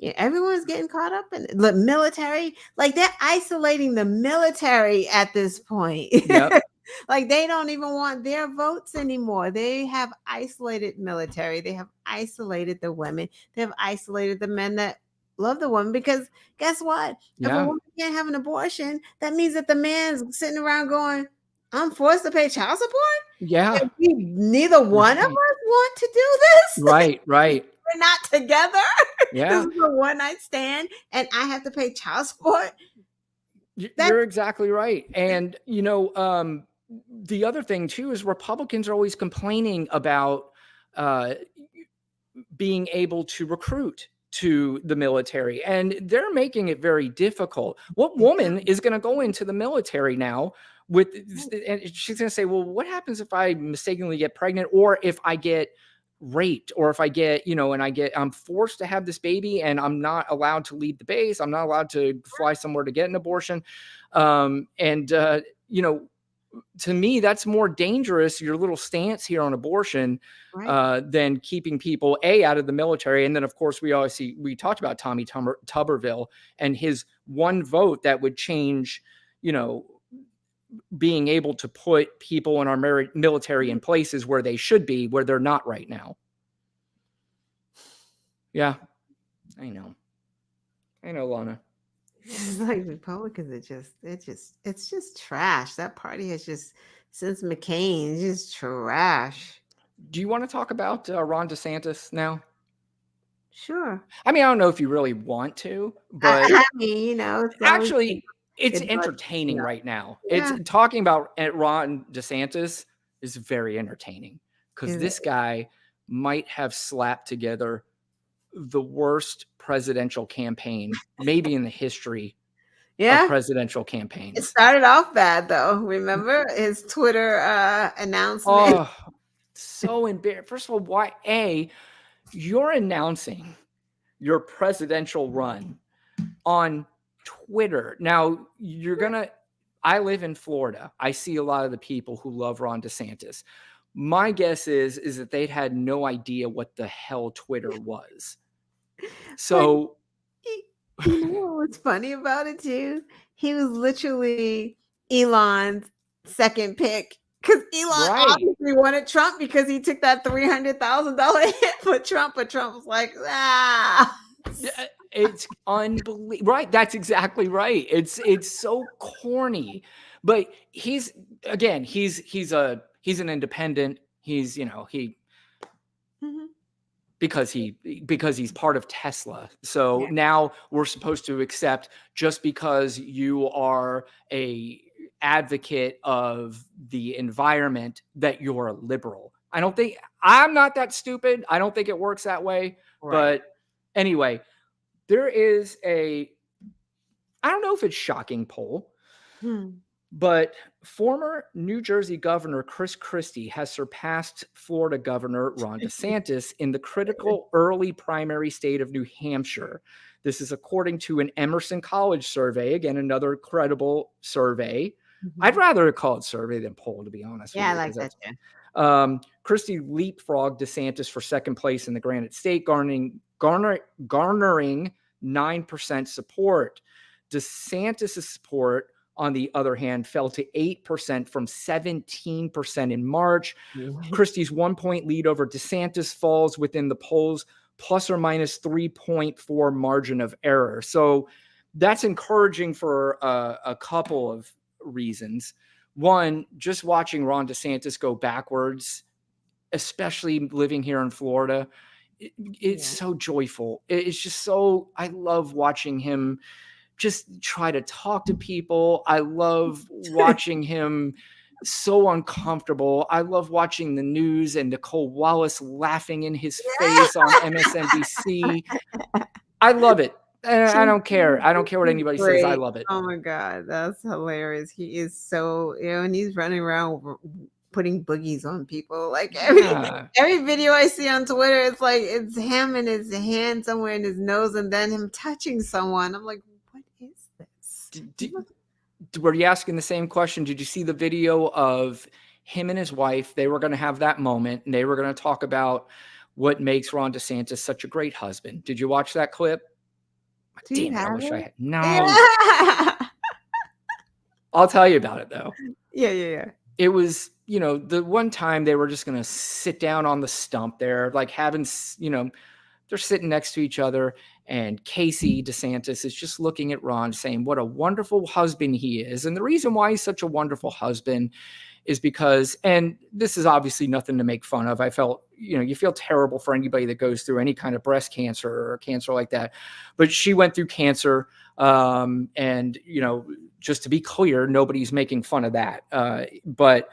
everyone's getting caught up in it. The military, like, they're isolating the military at this point. Yep. Like, they don't even want their votes anymore. They have isolated military. They have isolated the women. They have isolated the men that love the woman, because guess what? If a Yeah. woman can't have an abortion, that means that the man's sitting around going, I'm forced to pay child support? Yeah. And neither one of us want to do this. Right. Right. We're not together. Yeah. This is a one night stand, and I have to pay child support. You're exactly right. And, the other thing too is Republicans are always complaining about uh, being able to recruit to the military, and they're making it very difficult. What woman is going to go into the military now with, and she's going to say, well, what happens if I mistakenly get pregnant, or if I get raped, or if I get, I'm forced to have this baby and I'm not allowed to leave the base. I'm not allowed to fly somewhere to get an abortion. And to me, that's more dangerous, your little stance here on abortion, Right. than keeping people out of the military. And then, of course, we talked about Tommy Tuberville and his one vote that would change, being able to put people in our military in places where they should be, where they're not right now. Yeah, I know, Lana. It's like Republicans it's just trash. That party has just, since McCain, it's just trash. Do you want to talk about Ron DeSantis now? Sure. I mean, I don't know if you really want to, I, but I mean, it's always actually, it's good blood, entertaining right now. It's Yeah. talking about Ron DeSantis is very entertaining because Is this it? guy might have slapped together the worst presidential campaign, maybe in the history of Yeah. presidential It campaigns. started off bad though. Remember his Twitter announcement? Oh, so embarrassing. First of all, why you're announcing your presidential run on Twitter. Now, I live in Florida. I see a lot of the people who love Ron DeSantis. My guess is that they'd had no idea what the hell Twitter was. But So, you know what's funny about it too? He was literally Elon's second pick because Elon right. obviously wanted Trump because he took that $300,000 hit for Trump, but Trump was like, ah. It's unbelievable. Right. That's exactly right. It's so corny. But he's an independent. He's, Mhm. because he's part of Tesla. So Yeah. now we're supposed to accept just because you are a advocate of the environment that you're a liberal. I'm not that stupid. I don't think it works that way. Right. But anyway, there is I don't know if it's shocking poll, Hmm. but former New Jersey Governor Chris Christie has surpassed Florida Governor Ron DeSantis in the critical early primary state of New Hampshire. This is according to an Emerson College survey. Again, another credible survey. I'd Mhm. rather call it survey than poll, to be honest with Yeah, I you, because like that that's too. Christie leapfrogged DeSantis for second place in the Granite State, garnering 9% support. DeSantis' support, on the other hand, fell to 8% from 17% in March. Christie's 1 point lead over DeSantis falls within the polls plus or minus 3.4 margin of error. So that's encouraging for a couple of reasons. One, just watching Ron DeSantis go backwards, especially living here in Florida, it's Yeah. so joyful. It's just so, I love watching him just try to talk to people. I love watching him so uncomfortable. I love watching the news and Nicole Wallace laughing in his face on MSNBC. I love it. And I don't care. I don't care what He's anybody says. I great. love it. Oh my God, that's hilarious. He is so, and he's running around putting boogies on people. Like Yeah. every video I see on Twitter, it's like it's him and his hand somewhere in his nose, and then him touching someone. I'm like, what is this? Were you asking the same question? Did you see the video of him and his wife? They were going to have that moment and they were going to talk about what makes Ron DeSantis such a great husband. Did you watch that clip? Do you Damn it. I have wish I it? had. No, Yeah. I'll tell you about it though. Yeah. It was, the one time they were just going to sit down on the stump there, like having, they're sitting next to each other. And Casey DeSantis is just looking at Ron saying what a wonderful husband he is. And the reason why he's such a wonderful husband is because, and this is obviously nothing to make fun of. I felt, you feel terrible for anybody that goes through any kind of breast cancer or cancer like that. But she went through cancer. And, just to be clear, nobody's making fun of that. But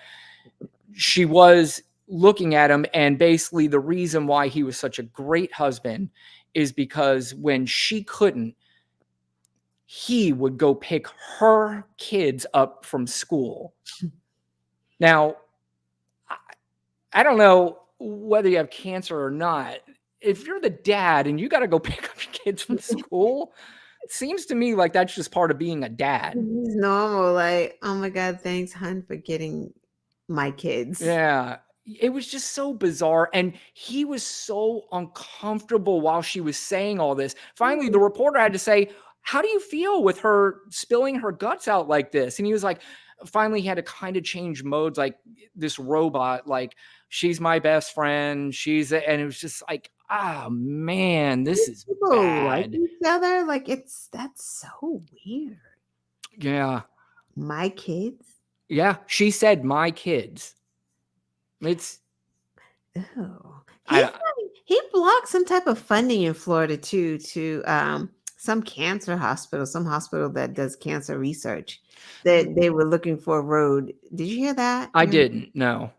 she was looking at him, and basically the reason why he was such a great husband is because when she couldn't, he would go pick her kids up from school. Now, I don't know whether you have cancer or not. If you're the dad and you got to go pick up your kids from school, it seems to me like that's just part of being a dad. It's normal. Like, oh my God, thanks, hun, for getting my kids. Yeah. It was just so bizarre. And he was so uncomfortable while she was saying all this. Finally, the reporter had to say, how do you feel with her spilling her guts out like this? And he was like, finally, he had to kind of change modes, like this robot, like, she's my best friend. And it was just like, ah, man, this is People like bad. each other. Like, that's so weird. Yeah. My kids. Yeah. She said, my kids. Oh, I he blocked some type of funding in Florida too to some cancer hospital, some hospital that does cancer research. That they were looking for a road. Did you hear that? I didn't know.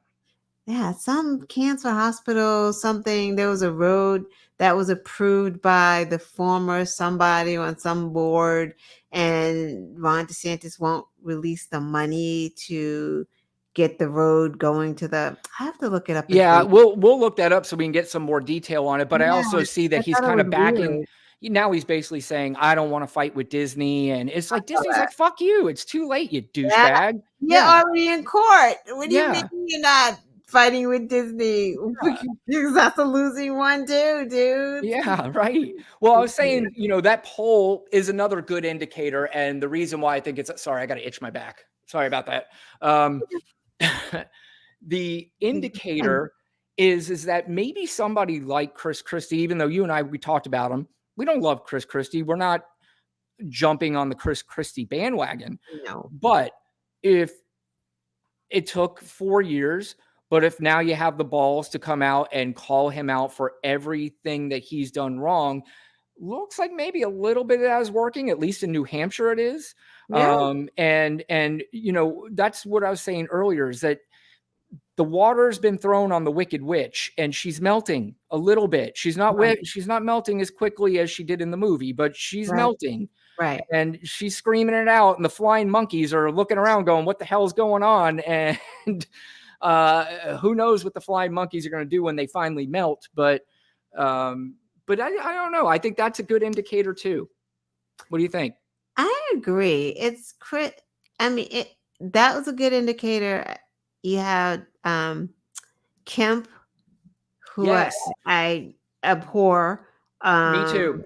Yeah, some cancer hospital, something. There was a road that was approved by the former somebody on some board, and Ron DeSantis won't release the money to get the road going to the. I have to look it up and Yeah, see. we'll look that up so we can get some more detail on it. But I Yeah, also see that I he's thought it kind was of backing. weird. Now he's basically saying, "I don't want to fight with Disney," and it's I like saw Disney's that. like, "Fuck you! It's too late, you Yeah, douchebag." you're Yeah, already in court. What do you mean yeah, you're not fighting with Disney? yeah, Because that's a losing one too, dude. yeah. Right. Well, I was saying, that poll is another good indicator, and the reason why I think it's sorry, I got to itch my back. Sorry about that. The indicator is that maybe somebody like Chris Christie, even though you and I we talked about him, we don't love Chris Christie. We're not jumping on the Chris Christie bandwagon. No. But if it took 4 years, but if now you have the balls to come out and call him out for everything that he's done wrong, looks like maybe a little bit of that is working. At least in New Hampshire, it is. Yeah. And that's what I was saying earlier is that the water's been thrown on the wicked witch and she's melting a little bit. Right. She's not melting as quickly as she did in the movie, but she's Right. melting Right. and she's screaming it out. And the flying monkeys are looking around going, what the hell's going on? And who knows what the flying monkeys are going to do when they finally melt. But I don't know. I think that's a good indicator too. What do you think? I agree. It's crit. I mean, that was a good indicator. You had Kemp, who Yes, I abhor. me too.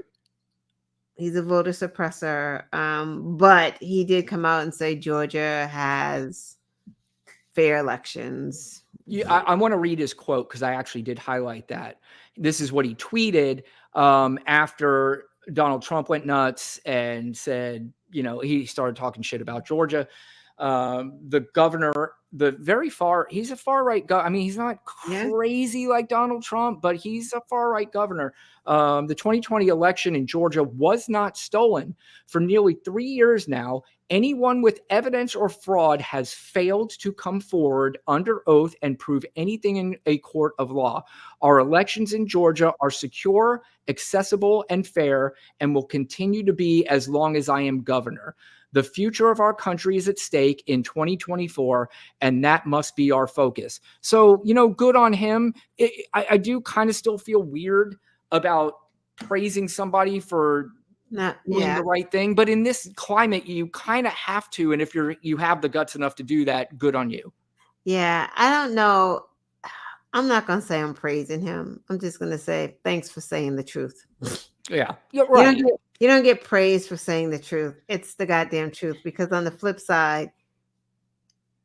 He's a voter suppressor. But he did come out and say Georgia has fair elections. Yeah, I want to read his quote because I actually did highlight that. This is what he tweeted after Donald Trump went nuts and said, he started talking shit about Georgia. The governor, he's a far right guy. I mean, he's not Yeah. crazy like Donald Trump, but he's a far right governor. The 2020 election in Georgia was not stolen for nearly 3 years now. Anyone with evidence or fraud has failed to come forward under oath and prove anything in a court of law. Our elections in Georgia are secure, accessible, and fair, and will continue to be as long as I am governor. The future of our country is at stake in 2024, and that must be our focus. So, good on him. I do kind of still feel weird about praising somebody for doing Yeah. the right thing, but in this climate, you kind of have to. And if you have the guts enough to do that, good on you. Yeah. I don't know. I'm not going to say I'm praising him. I'm just going to say thanks for saying the truth. Yeah, you're You don't right. get praise for saying the truth. It's the goddamn truth. Because on the flip side,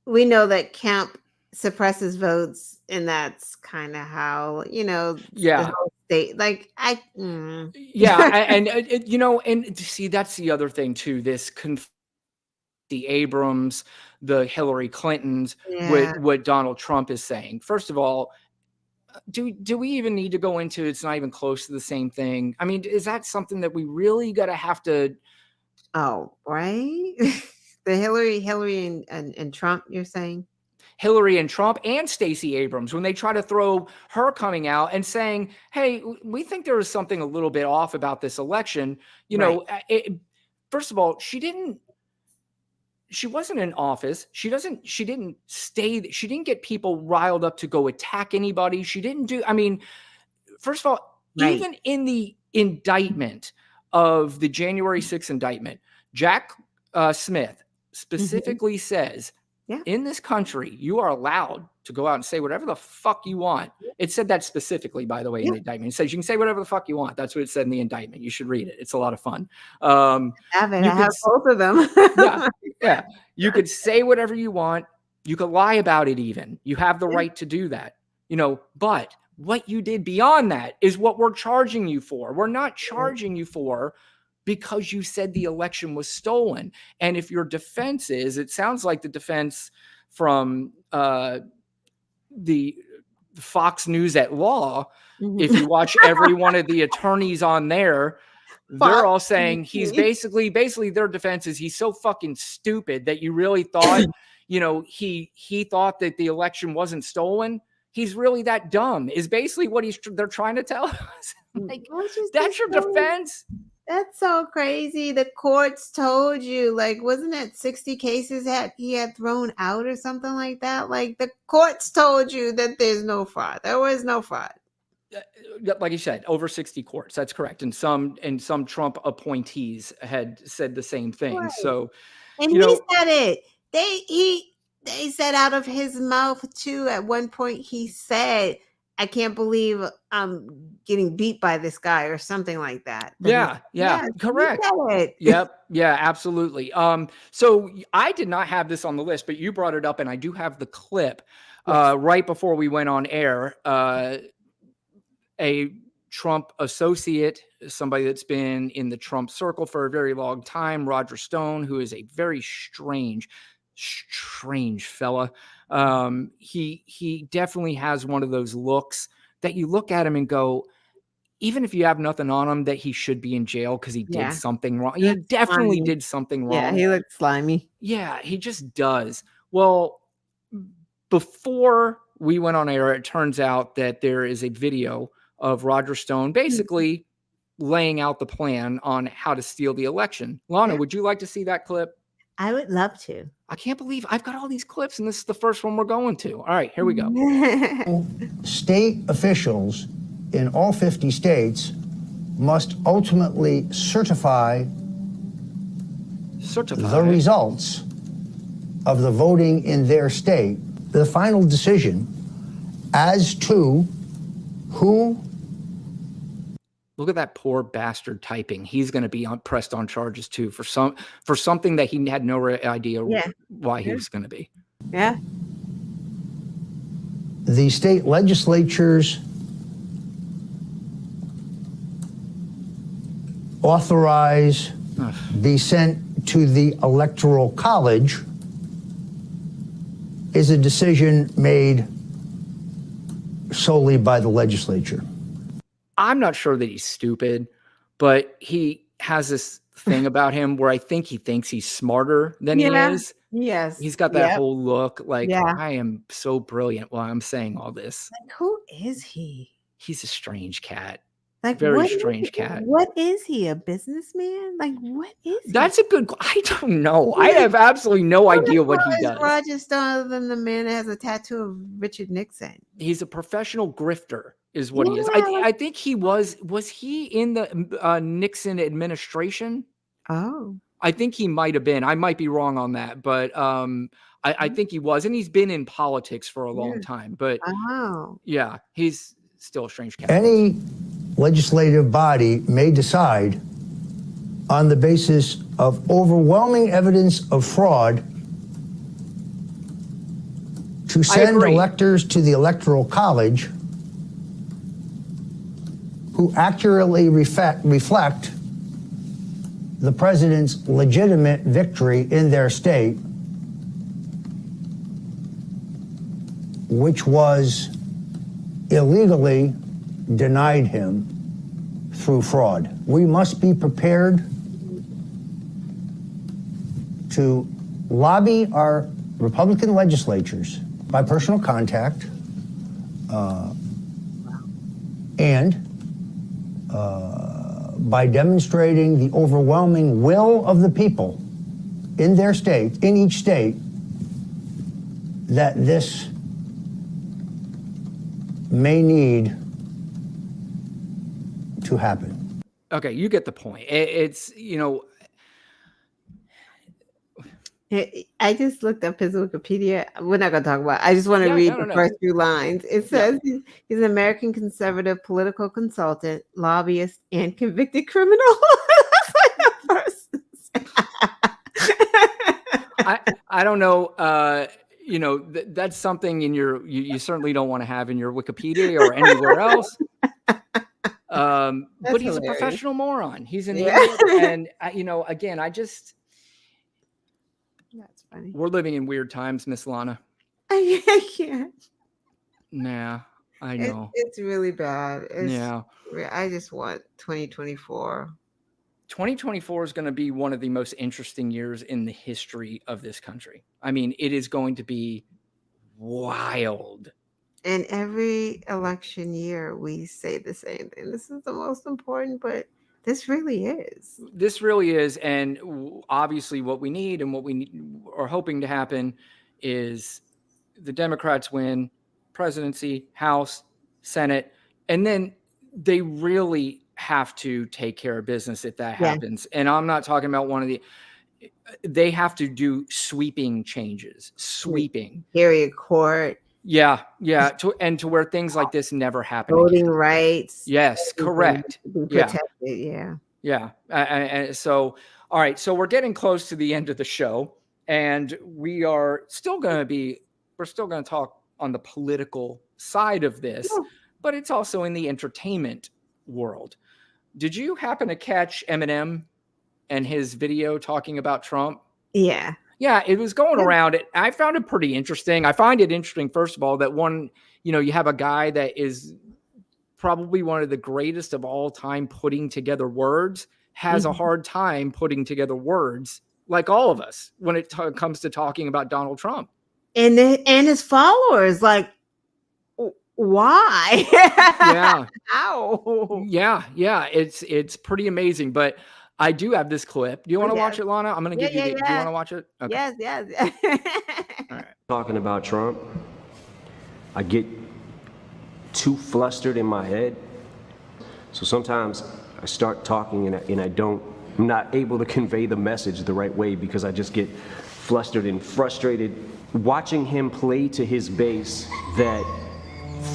we know that Kemp suppresses votes, and that's kind of how the Yeah, whole state. Like yeah, and see, that's the other thing too. The Abrams, the Hillary Clintons, yeah. what Donald Trump is saying. First of all, do we even need to go into? It's not even close to the same thing. I mean, is that something that we really have to? Oh, right. The Hillary and Trump. You're saying? Hillary and Trump and Stacey Abrams when they try to throw her coming out and saying, "Hey, we think there was something a little bit off about this election." Right. First of all, she wasn't in office. She didn't get people riled up to go attack anybody. She didn't do, I mean, first of all, Right. even in the indictment of the January 6th indictment, Jack Smith Mhm. specifically says, Yeah. in this country, you are allowed to go out and say whatever the fuck you want. It said that specifically, by the way, in Yeah. the indictment. It says you can say whatever the fuck you want. That's what it said in the indictment. You should read it. It's a lot of fun. Have it. You I could have both of them. yeah, yeah. You could say whatever you want. You could lie about it even. You have the Yeah. right to do that. But what you did beyond that is what we're charging you for. We're not charging you for because you said the election was stolen. And if your defense is, it sounds like the defense from the Fox News at Law, Mhm. if you watch every one of the attorneys on there, they're all saying he's basically their defense is he's so fucking stupid that you really thought, he thought that the election wasn't stolen. He's really that dumb is basically what they're trying to tell us. Like, that's your defense. That's so crazy. The courts told you, like, wasn't it 60 cases he had thrown out or something like that? Like, the courts told you that there's no fraud. There was no fraud. Like you said, over 60 courts. That's correct. And some Trump appointees had said the same thing. Right. So, and he said it. They said out of his mouth too. At one point, he said, "I can't believe I'm getting beat by this guy," or something like that. Yeah, correct. Yep, yeah, absolutely. So I did not have this on the list, but you brought it up, and I do have the clip right before we went on air. A Trump associate, somebody that's been in the Trump circle for a very long time, Roger Stone, who is a very strange fella. He definitely has one of those looks that you look at him and go, even if you have nothing on him, that he should be in jail because he did something wrong. He definitely did something wrong. Yeah, he looked slimy. Yeah, he just does. Well, before we went on air, it turns out that there is a video of Roger Stone basically laying out the plan on how to steal the election. Lana, would you like to see that clip? I would love to. I can't believe I've got all these clips and this is the first one we're going to. All right, here we go. State officials in all 50 states must ultimately certify the results of the voting in their state. The final decision as to who. Look at that poor bastard typing. He's going to be pressed on charges too for something that he had no idea why he was going to be. Yeah. The state legislatures authorize be sent to the Electoral College is a decision made solely by the legislature. I'm not sure that he's stupid, but he has this thing about him where I think he thinks he's smarter than he is. Yes. He's got that whole look like, I am so brilliant while I'm saying all this. Like, who is he? He's a strange cat. Like, very strange cat. What is he? A businessman? Like, what is he? That's a good. I don't know. I have absolutely no idea what he does. Roger Stone, other than the man that has a tattoo of Richard Nixon. He's a professional grifter, is what he is. I think he was. Was he in the Nixon administration? Oh, I think he might have been. I might be wrong on that, but I think he was, and he's been in politics for a long time. But yeah, he's still a strange cat. Any legislative body may decide on the basis of overwhelming evidence of fraud to send electors to the Electoral College who accurately reflect the president's legitimate victory in their state, which was illegally denied him through fraud. We must be prepared to lobby our Republican legislatures by personal contact and by demonstrating the overwhelming will of the people in their state, in each state, that this may need to happen. Okay, you get the point. It's, I just looked up his Wikipedia. We're not going to talk about it. I just want to read the first few lines. It says he's an American conservative political consultant, lobbyist, and convicted criminal. I don't know. That's something in you certainly don't want to have in your Wikipedia or anywhere else. But he's a professional moron. He's an idiot. And, again, that's funny. We're living in weird times, Miss Lana. I can't. Nah. I know. It's really bad. Yeah. I just want 2024. 2024 is going to be one of the most interesting years in the history of this country. I mean, it is going to be wild. And every election year, we say the same thing. This is the most important, but this really is. This really is. And obviously, what we need and what we are hoping to happen is the Democrats win presidency, House, Senate, and then they really have to take care of business if that Yeah. happens. And I'm not talking about they have to do sweeping changes, sweeping. Period court. Yeah. To where things like this never happen Voting again. rights. Yes, correct. Be protected. Yeah. Yeah. And so, all right. So we're getting close to the end of the show, and we're still going to talk on the political side of this, but it's also in the entertainment world. Did you happen to catch Eminem and his video talking about Trump? Yeah. Yeah, it was going around. I found it pretty interesting. I find it interesting, first of all, that you have a guy that is probably one of the greatest of all time putting together words, has a hard time putting together words, like all of us, when it comes to talking about Donald Trump. And his followers, like, why? Yeah. How? Yeah. It's pretty amazing. But I do have this clip. Do you want to watch it, Lana? I'm going to give you do you want to watch it? Okay. Yes. All right. Talking about Trump, I get too flustered in my head. So sometimes I start talking and I'm not able to convey the message the right way because I just get flustered and frustrated. Watching him play to his base that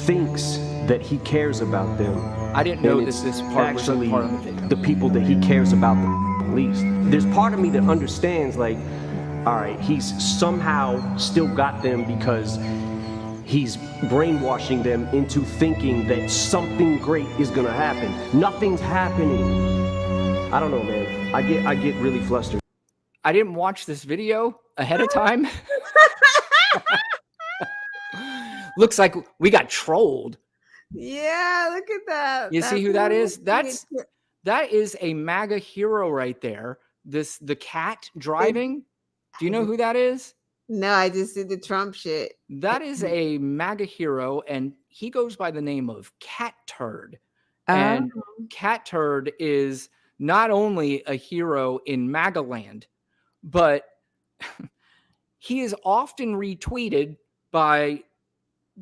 thinks that he cares about them. I didn't know this part was actually part of the video. the people that he cares about the least. There's part of me that understands, like, all right, he's somehow still got them because he's brainwashing them into thinking that something great is gonna happen. Nothing's happening. I don't know, man. I get really flustered. I didn't watch this video ahead of time. Looks like we got trolled. Yeah, look at that. You see who that is? That is a MAGA hero right there. The cat driving. Do you know who that is? No, I just did the Trump shit. That is a MAGA hero, and he goes by the name of Cat Turd. And Cat Turd is not only a hero in MAGA land, but he is often retweeted by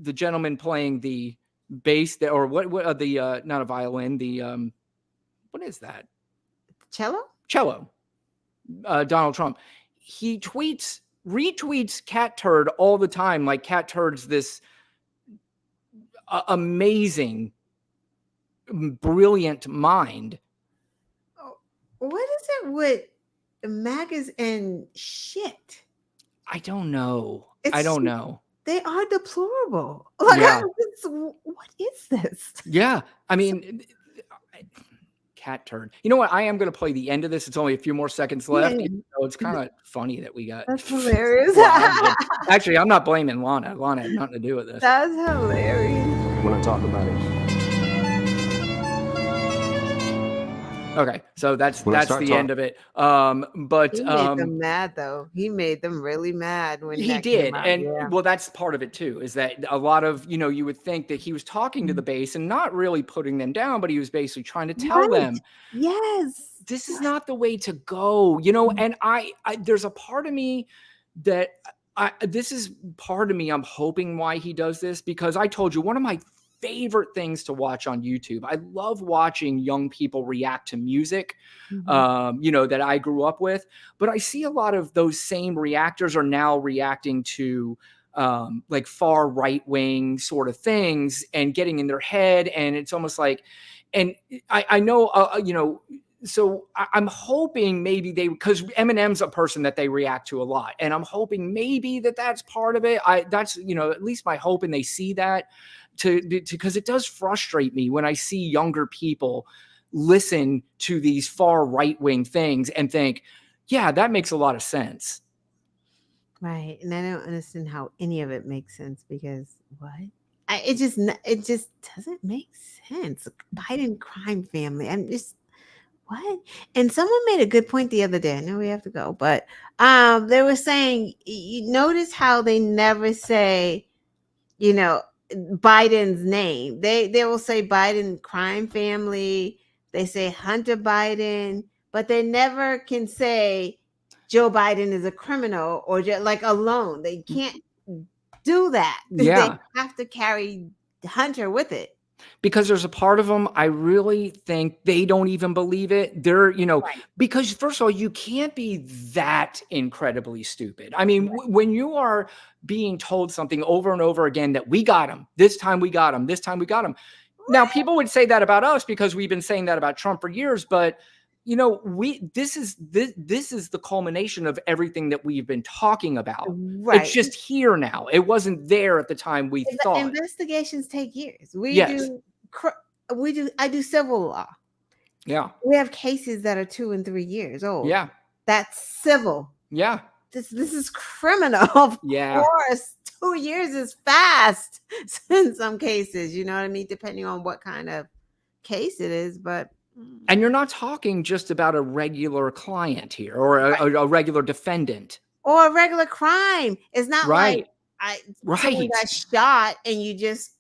the gentleman playing the bass, or what not a violin, the what is that? Cello? Cello. Donald Trump. He retweets Cat Turd all the time, like Cat Turd's this amazing, brilliant mind. What is it with MAGAs and shit? I don't know. I don't know. They are deplorable. Like, Yeah. what is this? Yeah. I mean, Cat Turd. You know what? I am going to play the end of this. It's only a few more seconds left. Yeah. So it's kind of funny that we got. That's hilarious. Actually, I'm not blaming Lana. Lana had nothing to do with this. That's hilarious. When I talk about it. Okay, so that's the end of it. But he made them mad, though. He made them really mad when he did, and well, that's part of it too. Is that a lot of you would think that he was talking to the base and not really putting them down, but he was basically trying to tell them, yes, this is not the way to go. And I there's a part of me that this is part of me. I'm hoping why he does this, because I told you one of my favorite things to watch on YouTube. I love watching young people react to music, that I grew up with. But I see a lot of those same reactors are now reacting to like far right wing sort of things and getting in their head. And it's almost like, and I know, so I'm hoping maybe because Eminem's a person that they react to a lot, and I'm hoping maybe that's part of it. That's at least my hope, and they see that because it does frustrate me when I see younger people listen to these far right wing things and think, yeah, that makes a lot of sense. Right, and I don't understand how any of it makes sense, because what? it just doesn't make sense. Biden crime family. I'm just what? And someone made a good point the other day. I know we have to go, but they were saying, you notice how they never say, you know, Biden's name. They will say Biden crime family. They say Hunter Biden, but they never can say Joe Biden is a criminal or just like alone. They can't do that. They Yeah. have to carry Hunter with it. Because there's a part of them, I really think they don't even believe it. They're, because first of all, you can't be that incredibly stupid. I mean, when you are being told something over and over again that we got him, this time we got him, this time we got him. Now, people would say that about us because we've been saying that about Trump for years, but this is the culmination of everything that we've been talking about. Right. It's just here now. It wasn't there at the time we thought. Investigations take years. Yes. I do civil law. Yeah. We have cases that are 2 and 3 years old. Yeah. That's civil. Yeah. This is criminal. Of Yeah. course, 2 years is fast in some cases. You know what I mean? Depending on what kind of case it is, but. And you're not talking just about a regular client here or a regular defendant. Or a regular crime. It's not right. like someone got shot and you just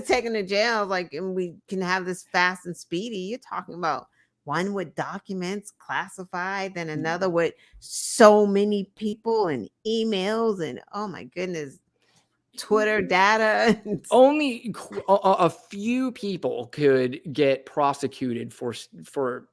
taken to jail, and we can have this fast and speedy. You're talking about one with documents classified, then another with so many people and emails and oh my goodness, Twitter data. Only a few people could get prosecuted for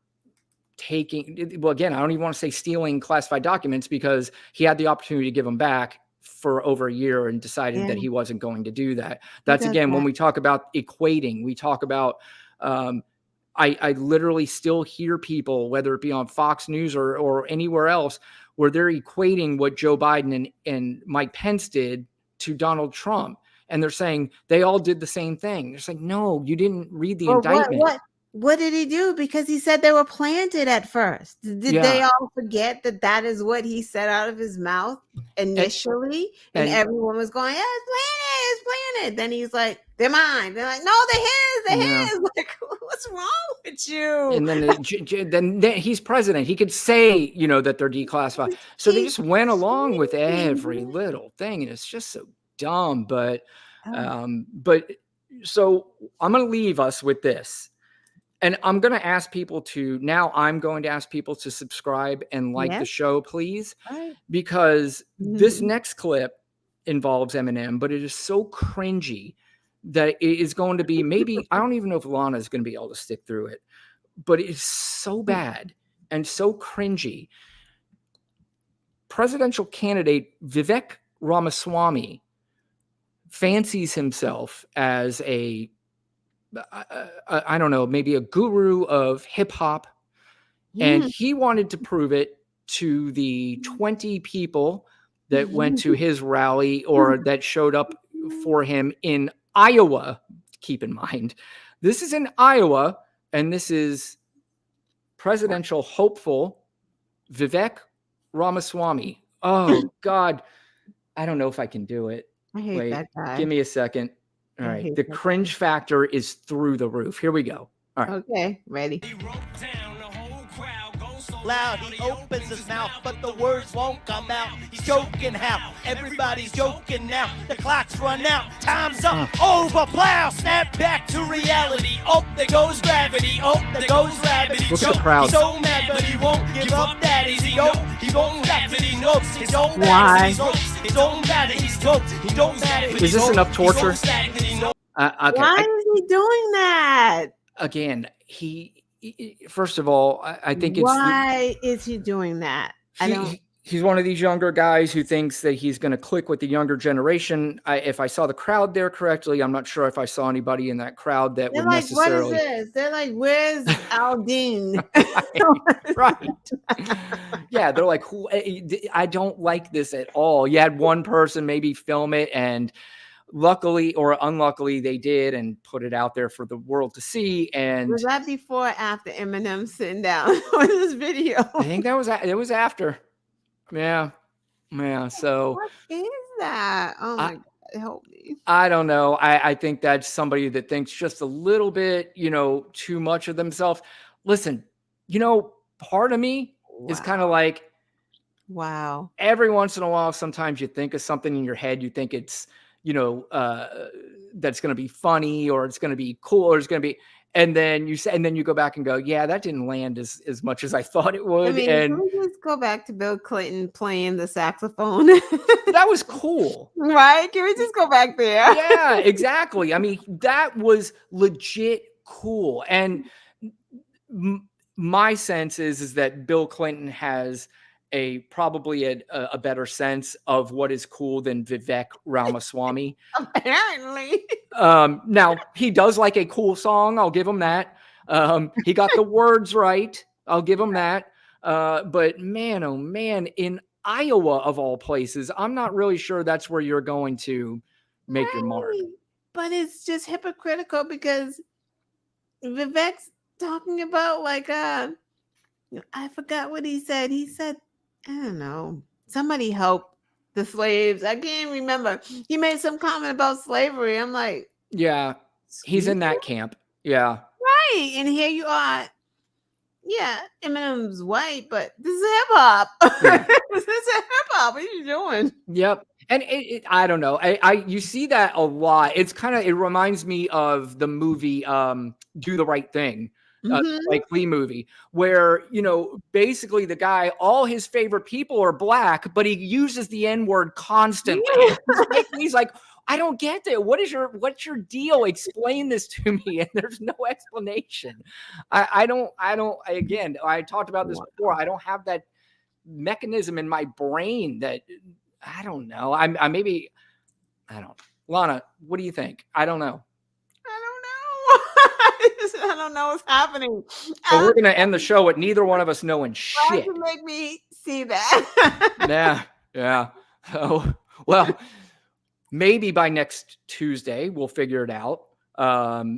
taking. Well, again, I don't even want to say stealing classified documents because he had the opportunity to give them back for over a year and decided that he wasn't going to do that. That's again, when we talk about equating, we talk about, I literally still hear people, whether it be on Fox News or anywhere else, where they're equating what Joe Biden and Mike Pence did to Donald Trump. And they're saying they all did the same thing. It's like, no, you didn't read the indictment. What did he do? Because he said they were planted at first. Did they all forget that is what he said out of his mouth initially? And everyone was going, yeah, it's planted. Then he's like, they're mine. They're like, no, they're his. Like, what's wrong with you? And then he's president. He could say, that they're declassified. So they just went along with every little thing. And it's just so dumb. But so I'm going to leave us with this. And I'm going to ask people to subscribe and like the show, please, because this next clip involves Eminem, but it is so cringy that it is going to be maybe, I don't even know if Lana is going to be able to stick through it, but it is so bad and so cringy. Presidential candidate Vivek Ramaswamy fancies himself as I don't know, maybe a guru of hip hop. And he wanted to prove it to the 20 people that went to his rally or that showed up for him in Iowa. Keep in mind, this is in Iowa, and this is presidential hopeful Vivek Ramaswamy. Oh, God. I don't know if I can do it. I hate that guy. Give me a second. All right. The cringe factor is through the roof. Here we go. All right. Okay. Ready. Loud, he opens his mouth, but the words won't come out. He's joking how everybody's joking now. The clock's run out, time's up, over, plow, snap back to reality. Oh, there goes gravity. Oh, there goes gravity. Look at the crowd. He's so mad, but he won't give up that easy. No, he won't stop it. He knows he don't matter. He don't matter. He's dope. He don't matter. Is this enough torture? Okay. Why is he doing that? Again, first of all, I think it's why is he doing that? He's one of these younger guys who thinks that he's going to click with the younger generation. If I saw the crowd there correctly, I'm not sure if I saw anybody in that crowd that would necessarily. What is this? They're like, where's Aldine? Right. Yeah, they're like, I don't like this at all. You had one person maybe film it, and luckily or unluckily they did and put it out there for the world to see. And was that before or after Eminem sitting down with this video? I think it was after. Yeah. So what is that? Oh my God. Help me. I don't know. I think that's somebody that thinks just a little bit, too much of themselves. Listen, part of me is kind of Wow. like, Wow. every once in a while, sometimes you think of something in your head, you think it's, that's going to be funny or it's going to be cool or it's going to be, and then you go back and go, yeah, that didn't land as much as I thought it I would. mean, can And we just go back to Bill Clinton playing the saxophone? that was cool. Right? Can we just go back there? Yeah, exactly. I mean, that was legit cool. And my sense is that Bill Clinton has probably a better sense of what is cool than Vivek Ramaswamy. Apparently. Now he does like a cool song. I'll give him that. He got the words right. I'll give him that. But man, oh man, in Iowa of all places, I'm not really sure that's where you're going to make your mark. Right. But it's just hypocritical because Vivek's talking about I forgot what he said. He said, I don't know, somebody help the slaves. I can't remember. He made some comment about slavery. I'm like, Yeah, he's excuse in me? that camp. Yeah. Right. And here you are. Yeah, Eminem's white, but this is hip hop. Yeah. This is hip hop. What are you doing? Yep. And I don't know. You see that a lot. It reminds me of the movie Do the Right Thing, Mhm. Spike Lee movie, where basically the guy, all his favorite people are black, but he uses the N-word constantly. Yeah. Spike Lee's like, I don't get it. What's your deal? Explain this to me. And there's no explanation. I don't. Again, I talked about this before. I don't have that mechanism in my brain that. I don't know. I don't. Lana, what do you think? I don't know. I don't know what's happening. So we're gonna end the show with neither one of us knowing Trying shit. to make me see that. Yeah. So, well, maybe by next Tuesday we'll figure it out.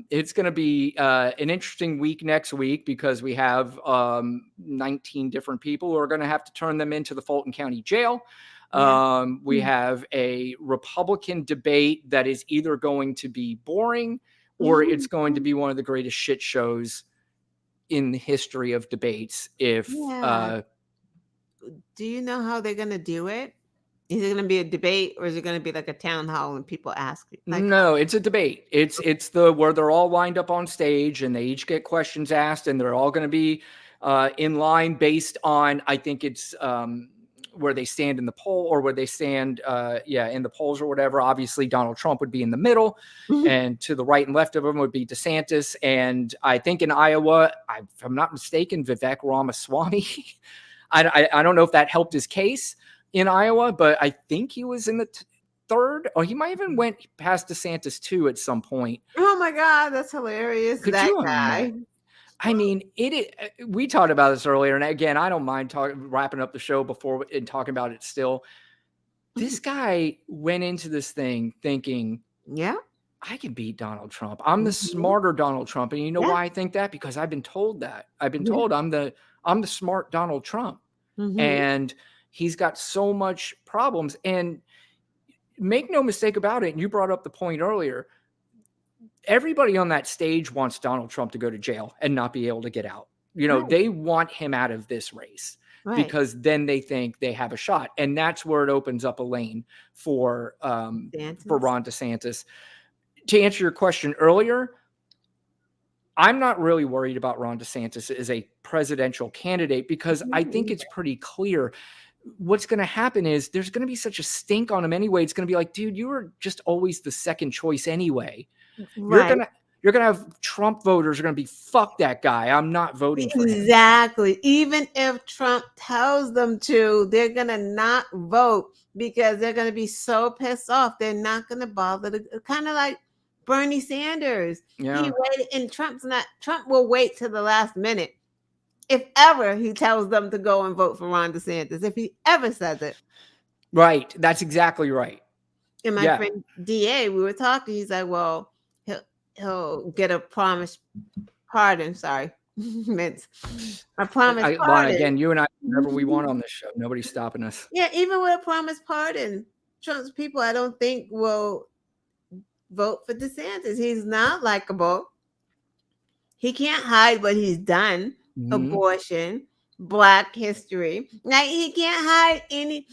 It's going to be an interesting week next week because we have 19 different people who are going to have to turn them into the Fulton County Jail. We have a Republican debate that is either going to be boring or it's going to be one of the greatest shit shows in the history of debates. Yeah. Do you know how they're going to do it? Is it going to be a debate or is it going to be like a town hall and people ask? No, it's a debate. It's where they're all lined up on stage and they each get questions asked and they're all going to be in line based on, I think it's where they stand in the poll or where they stand in the polls or whatever. Obviously Donald Trump would be in the middle and to the right and left of him would be DeSantis. And I think in Iowa, if I'm not mistaken, Vivek Ramaswamy. I don't know if that helped his case in Iowa, but I think he was in the third, or he might even went past DeSantis too at some point. Oh my God, that's hilarious. Could that you guy. imagine? I mean, we talked about this earlier, and again, I don't mind wrapping up the show before and talking about it still. This guy went into this thing thinking, yeah, I can beat Donald Trump. I'm the smarter Donald Trump. And you know why I think that? Because I've been told that. I've been told I'm the smart Donald Trump. And he's got so much problems. And make no mistake about it, and you brought up the point earlier, everybody on that stage wants Donald Trump to go to jail and not be able to get out. They want him out of this race because then they think they have a shot. And that's where it opens up a lane for Ron DeSantis. To answer your question earlier, I'm not really worried about Ron DeSantis as a presidential candidate because I think it's pretty clear what's going to happen is there's going to be such a stink on him anyway. It's going to be like, dude, you were just always the second choice anyway. You're going to have Trump voters are going to be, fuck that guy. I'm not voting for him. Exactly. Even if Trump tells them to, they're going to not vote because they're going to be so pissed off. They're not going to bother to, kind of like Bernie Sanders. Yeah. He waited, and Trump will wait till the last minute. If ever he tells them to go and vote for Ron DeSantis, if he ever says it. Right. That's exactly right. And my friend DA, we were talking, he's like, well, he'll get a promised pardon. Sorry. Mints. A promised pardon. Again, you and I, whatever we want on this show, nobody's stopping us. Yeah, even with a promised pardon, Trump's people, I don't think, will vote for DeSantis. He's not likable. He can't hide what he's done. Abortion, Black history. Like, he can't hide any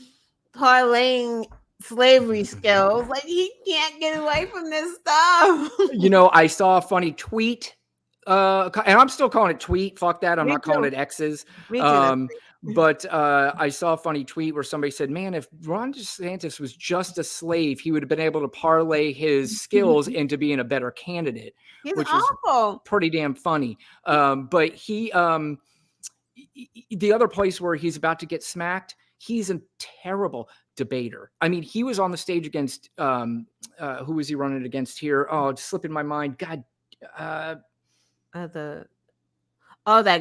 parlaying slavery skills. Like, he can't get away from this stuff. You know, I saw a funny tweet, and I'm still calling it tweet. Fuck that. I'm Me not calling too. it X's. Me too. But I saw a funny tweet where somebody said, man, if Ron DeSantis was just a slave, he would have been able to parlay his skills into being a better candidate, He's which awful. is pretty damn funny. But he, the other place where he's about to get smacked, he's a terrible debater. I mean, he was on the stage against, who was he running against here? Oh, it's slipping my mind. God. That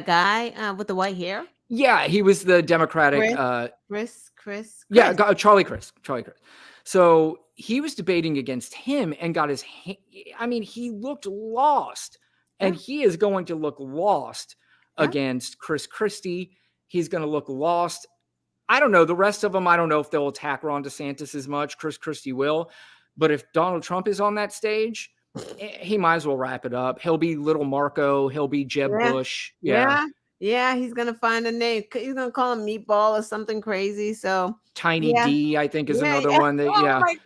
guy with the white hair. Yeah, he was the Democratic. Chris. Yeah, Charlie Crist. So he was debating against him and got his. I mean, he looked lost, and he is going to look lost against Chris Christie. He's going to look lost. I don't know the rest of them. I don't know if they'll attack Ron DeSantis as much. Chris Christie will, but if Donald Trump is on that stage, he might as well wrap it up. He'll be Little Marco. He'll be Jeb Bush. Yeah, he's gonna find a name. He's gonna call him Meatball or something crazy. So Tiny D, I think, is another one that. Oh my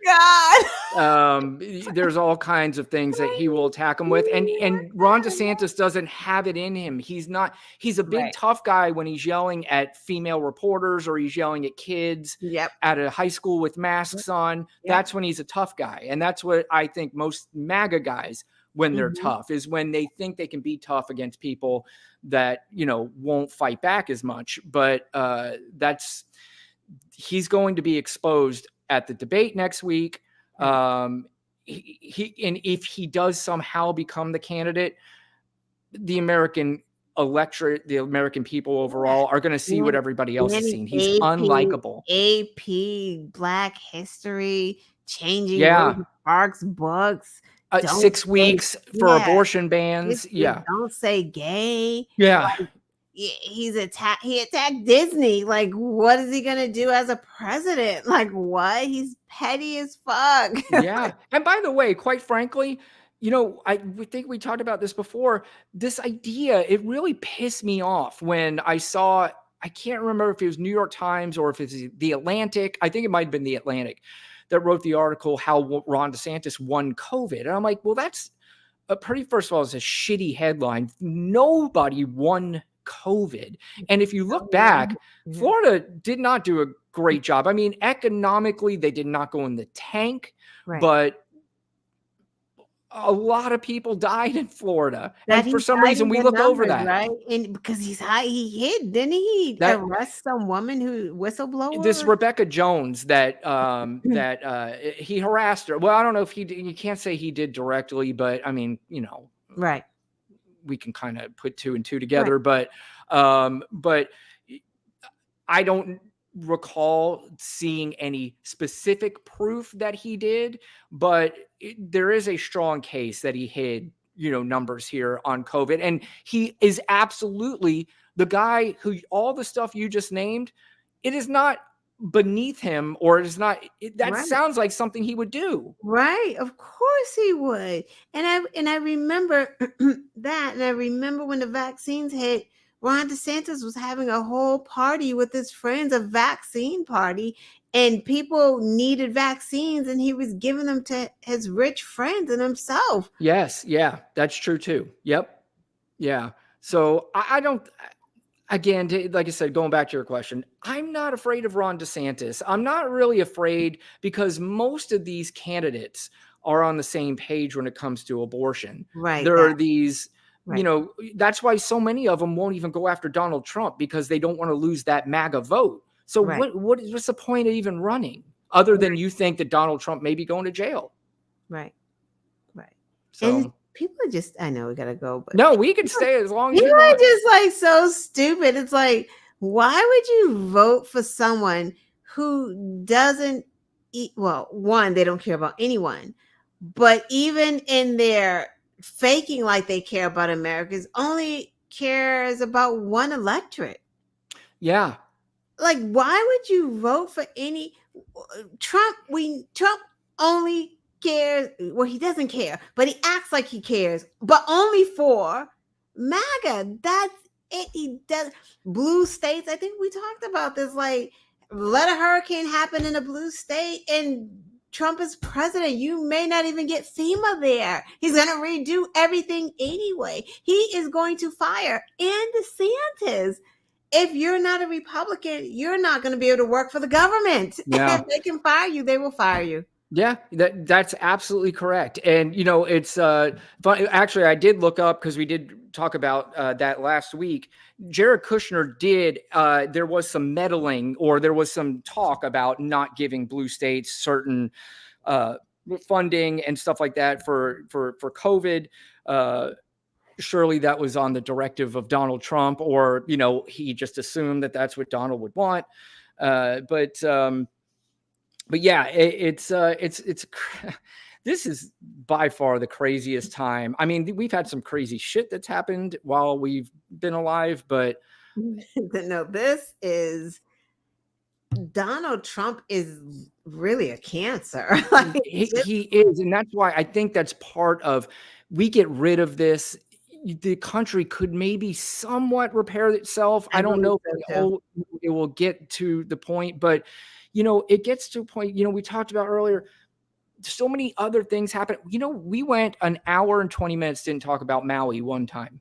God. There's all kinds of things that he will attack him with, and Ron DeSantis doesn't have it in him. He's a big tough guy when he's yelling at female reporters or he's yelling at kids at a high school with masks on. That's when he's a tough guy, and that's what I think most MAGA guys, when they're tough, is when they think they can be tough against people that, you know, won't fight back as much. But he's going to be exposed at the debate next week. And if he does somehow become the candidate, the American electorate, the American people overall are going to see what everybody else has seen. He's unlikable. AP, Black history, changing Parks books. 6 weeks for abortion bans. Don't say gay. Yeah. Like, he attacked Disney. Like, what is he gonna do as a president? Like, what? He's petty as fuck. Yeah. And by the way, quite frankly, you know, we think we talked about this before. This idea, it really pissed me off when I saw, I can't remember if it was New York Times or if it's the Atlantic. I think it might have been the Atlantic that wrote the article, how Ron DeSantis won COVID. And I'm like, well, that's first of all, it's a shitty headline. Nobody won COVID. And if you look back, Florida did not do a great job. I mean, economically, they did not go in the tank, but a lot of people died in Florida. And for some reason, we look over that. Right? And because he hid, didn't he? Arrest some woman who whistleblower? This Rebecca Jones that he harassed her. Well, I don't know if you can't say he did directly, but I mean, you know, we can kind of put 2 and 2 together, but I don't recall seeing any specific proof that he did, but there is a strong case that he hid, you know, numbers here on COVID. And he is absolutely the guy who, all the stuff you just named, it is not beneath him, or it is not, sounds like something he would do. Right. Of course he would. And I remember that. And I remember when the vaccines hit, Ron DeSantis was having a whole party with his friends, a vaccine party, and people needed vaccines, and he was giving them to his rich friends and himself. Yes. Yeah, that's true too. Yep. Yeah. So I don't, again, like I said, going back to your question, I'm not afraid of Ron DeSantis. I'm not really afraid because most of these candidates are on the same page when it comes to abortion. Right. There are these, you know, that's why so many of them won't even go after Donald Trump, because they don't want to lose that MAGA vote. So what's the point of even running other than you think that Donald Trump may be going to jail? Right. So and people are just, I know we got to go, but no, we can stay as long as people are just like so stupid. It's like, why would you vote for someone who doesn't eat? Well, one, they don't care about anyone, but even in their faking like they care about Americans, only cares about one electorate. Yeah. like, why would you vote for any Trump? Trump only cares. Well, he doesn't care, but he acts like he cares, but only for MAGA. That's it. He does blue states. I think we talked about this. Like, let a hurricane happen in a blue state, and Trump is president. You may not even get FEMA there. He's going to redo everything anyway. He is going to fire Ann DeSantis. If you're not a Republican, you're not going to be able to work for the government. Yeah. If they can fire you, they will fire you. Yeah, that's absolutely correct. And it's fun. Actually, I did look up, because we did talk about that last week. Jared Kushner did. There was some meddling, or there was some talk about not giving blue states certain funding and stuff like that for COVID. Surely that was on the directive of Donald Trump, or he just assumed that that's what Donald would want. But yeah, it's this is by far the craziest time. I mean, we've had some crazy shit that's happened while we've been alive, but no, this is Donald Trump is really a cancer. Like, he is, and that's why I think that's part of. We get rid of this, the country could maybe somewhat repair itself. I don't know if it will get to the point, but it gets to a point. We talked about earlier. So many other things happen. We went an hour and 20 minutes, didn't talk about Maui one time.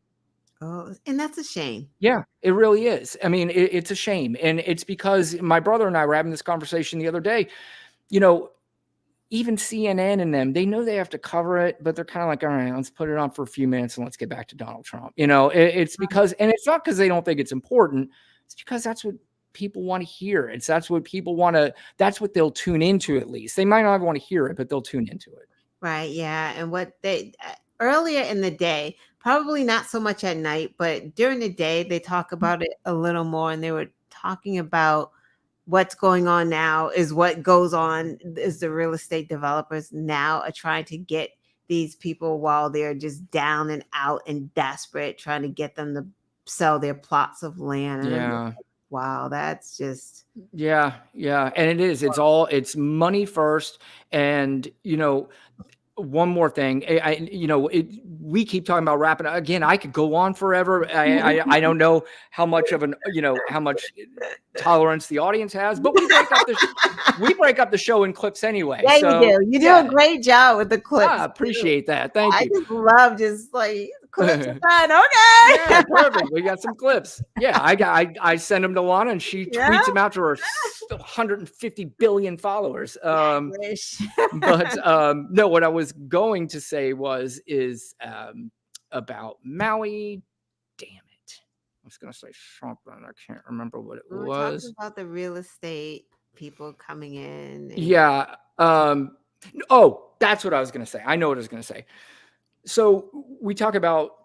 Oh, and that's a shame. Yeah, it really is. I mean, it's a shame. And it's because my brother and I were having this conversation the other day. Even CNN and them, they know they have to cover it, but they're kind of like, all right, let's put it on for a few minutes and let's get back to Donald Trump. It's because, and it's not because they don't think it's important. It's because that's what people want to hear. That's what people want to, that's what they'll tune into. At least they might not want to hear it, but they'll tune into it. Right. Yeah. And what they earlier in the day, probably not so much at night, but during the day, they talk about it a little more, and they were talking about what's going on now is what goes on is the real estate developers now are trying to get these people while they're just down and out and desperate, trying to get them to sell their plots of land. And Yeah. Wow, that's just yeah. And it is. It's money first. And one more thing, we keep talking about wrapping. Again, I could go on forever. I don't know how much of how much tolerance the audience has, but we break up the show in clips anyway. Yeah, so, you do. You do a great job with the clips. I appreciate that. Thank you. I just love just like clips are fun. Okay. Yeah, perfect. We got some clips. Yeah, I send them to Lana, and she tweets them out to her 150 billion followers. But no, what I was going to say is about Maui. Damn it! I was going to say something. I can't remember what it was. Talking about the real estate people coming in. Yeah. Oh, that's what I was going to say. I know what I was going to say. So we talk about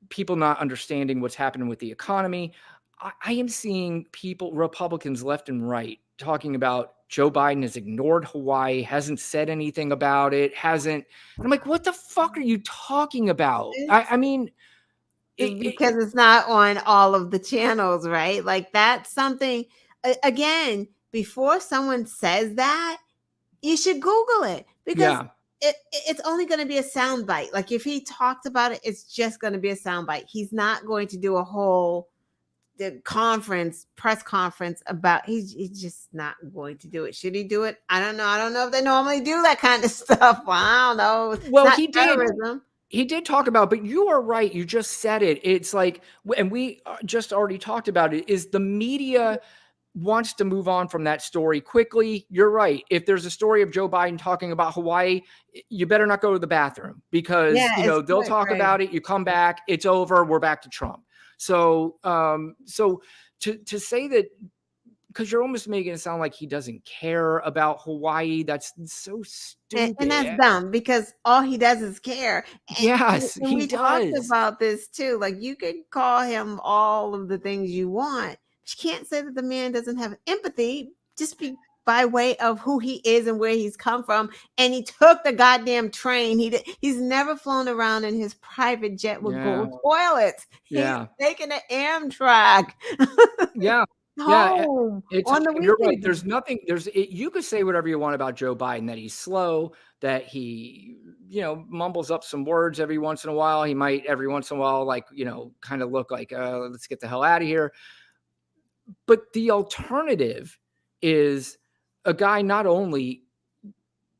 people not understanding what's happening with the economy. I am seeing Republicans left and right, talking about Joe Biden has ignored Hawaii, hasn't said anything about it, hasn't. And I'm like, what the fuck are you talking about? I mean, because it's not on all of the channels, right? Like, that's something, again, before someone says that, you should Google it, because it's only going to be a soundbite. Like, if he talked about it, it's just going to be a soundbite. He's not going to do a whole press conference about. He's just not going to do it. Should he do it? I don't know. I don't know if they normally do that kind of stuff. I don't know. Well, he did. He did talk about, but you are right. You just said it. It's like, and we just already talked about it, is the media wants to move on from that story quickly. You're right. If there's a story of Joe Biden talking about Hawaii, you better not go to the bathroom, because they'll talk about it. You come back, it's over. We're back to Trump. So to say that, because you're almost making it sound like he doesn't care about Hawaii. That's so stupid. And that's dumb, because all he does is care. Yes, and we talked about this too. Like, you can call him all of the things you want. You can't say that the man doesn't have empathy, just by way of who he is and where he's come from. And he took the goddamn train. He's never flown around in his private jet with gold toilets. He's taking an Amtrak. Yeah. home it's on the you're right. weekend. There's nothing. You could say whatever you want about Joe Biden, that he's slow, that he mumbles up some words every once in a while. He might every once in a while kind of look like let's get the hell out of here. But the alternative is a guy not only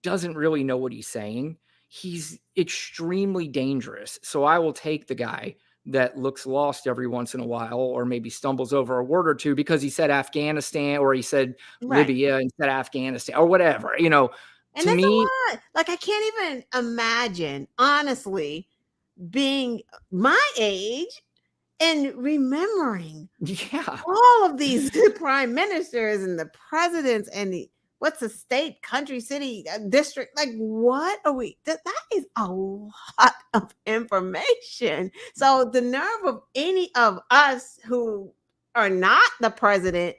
doesn't really know what he's saying, he's extremely dangerous. So I will take the guy that looks lost every once in a while, or maybe stumbles over a word or two because he said Afghanistan, or he said Right. Libya instead of Afghanistan, or whatever. And To that's me, a lot. Like, I can't even imagine, honestly, being my age and remembering yeah, all of these prime ministers and the presidents and what's the state, country, city, district, like, what are we, that is a lot of information. So the nerve of any of us who are not the president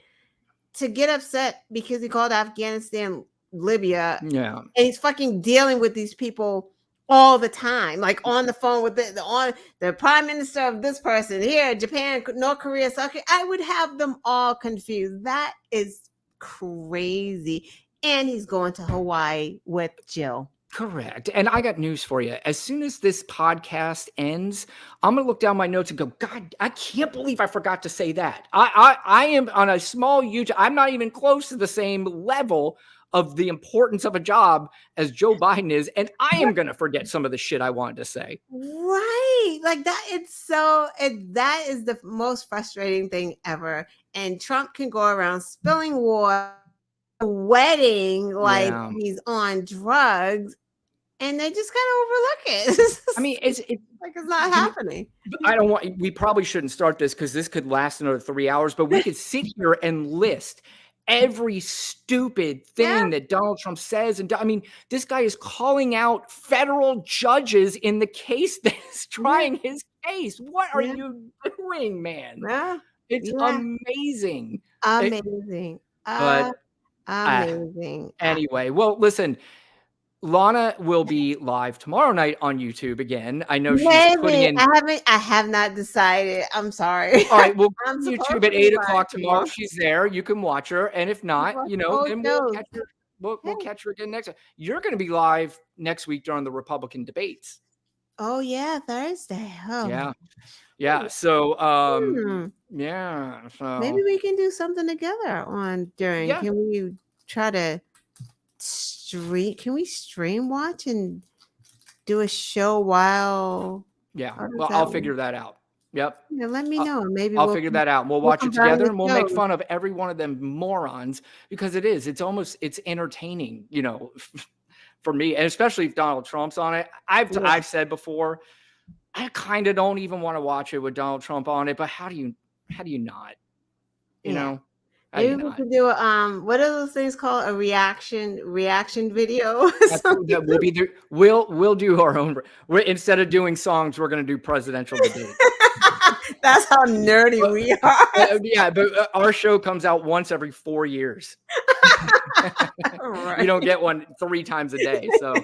to get upset because he called Afghanistan Libya, yeah, and he's fucking dealing with these people all the time, like on the phone with the prime minister of this person here, Japan, North Korea, South Korea. I would have them all confused. That is crazy. And he's going to Hawaii with Jill. correct. And I got news for you. As soon as this podcast ends, I'm gonna look down my notes and go, God, I can't believe I forgot to say that. I am on a small YouTube. I'm not even close to the same level of the importance of a job as Joe Biden is, and I am gonna forget some of the shit I wanted to say. Right. Like that. That is the most frustrating thing ever. And Trump can go around spilling water, wedding like Yeah. he's on drugs, and they just kind of overlook it. I mean, it's like it's not happening. I don't want. We probably shouldn't start this because this could last another 3 hours. But we could sit here and list every stupid thing that Donald Trump says, and I mean, this guy is calling out federal judges in the case that is trying his case. What are you doing, man? Yeah. It's amazing. Amazing. But amazing. Anyway, well, listen. Lana will be live tomorrow night on YouTube again. I know she's putting in. I have not decided. I'm sorry. All right, we'll go I'm to YouTube supposed at to be 8 live o'clock tomorrow. tomorrow. She's there. You can watch her, and if not, then we'll catch her. We'll catch her again next. You're going to be live next week during the Republican debates. Oh yeah, Thursday. Oh Yeah. So So maybe we can do something together during. Yeah. Can we try to stream? Can we stream watch and do a show while? Yeah. How does Well, that I'll work? figure that out. Yep. Yeah, let me know. Maybe I'll we'll figure that out. And we'll we'll watch it combine together, the and we'll make shows. fun of every one of them morons because it's entertaining, for me, and especially if Donald Trump's on it. I've said before, I kind of don't even want to watch it with Donald Trump on it, but how do you not? You know? How do you Maybe we not? could do what are those things called? A reaction video. That will be we'll do our own. Instead of doing songs, we're going to do presidential debate. That's how nerdy we are. Yeah, but our show comes out once every 4 years. You don't get one 3 times a day. So,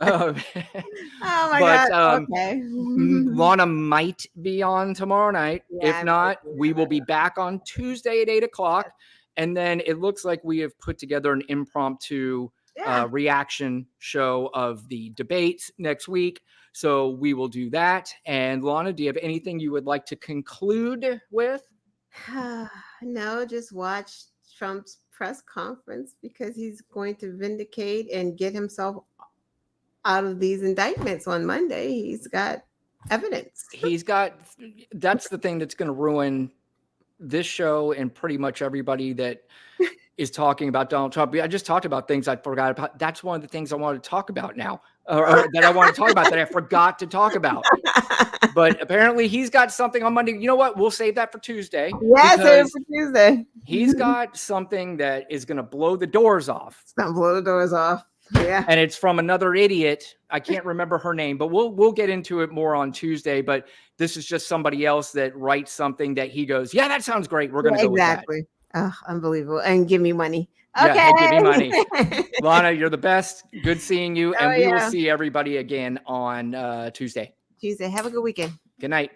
oh my God. Okay. Lana might be on tomorrow night. Yeah, if not, we will be back on Tuesday at 8 o'clock. And then it looks like we have put together an impromptu reaction show of the debates next week. So we will do that. And Lana, do you have anything you would like to conclude with? No, just watch Trump's press conference because he's going to vindicate and get himself out of these indictments on Monday. He's got evidence. That's the thing that's going to ruin this show and pretty much everybody that is talking about Donald Trump. I just talked about things I forgot about. That's one of the things I wanted to talk about now, or that I want to talk about that I forgot to talk about. But apparently he's got something on Monday. You know what? We'll save that for Tuesday. Yes, save it for Tuesday. He's got something that is going to blow the doors off. It's going to blow the doors off. Yeah. And it's from another idiot. I can't remember her name, but we'll get into it more on Tuesday. But this is just somebody else that writes something that he goes, yeah, that sounds great. We're going to go exactly. with that. Oh, unbelievable. And give me money. Okay. Yeah, give me money. Lana, you're the best. Good seeing you. And we will see everybody again on Tuesday. Have a good weekend. Good night.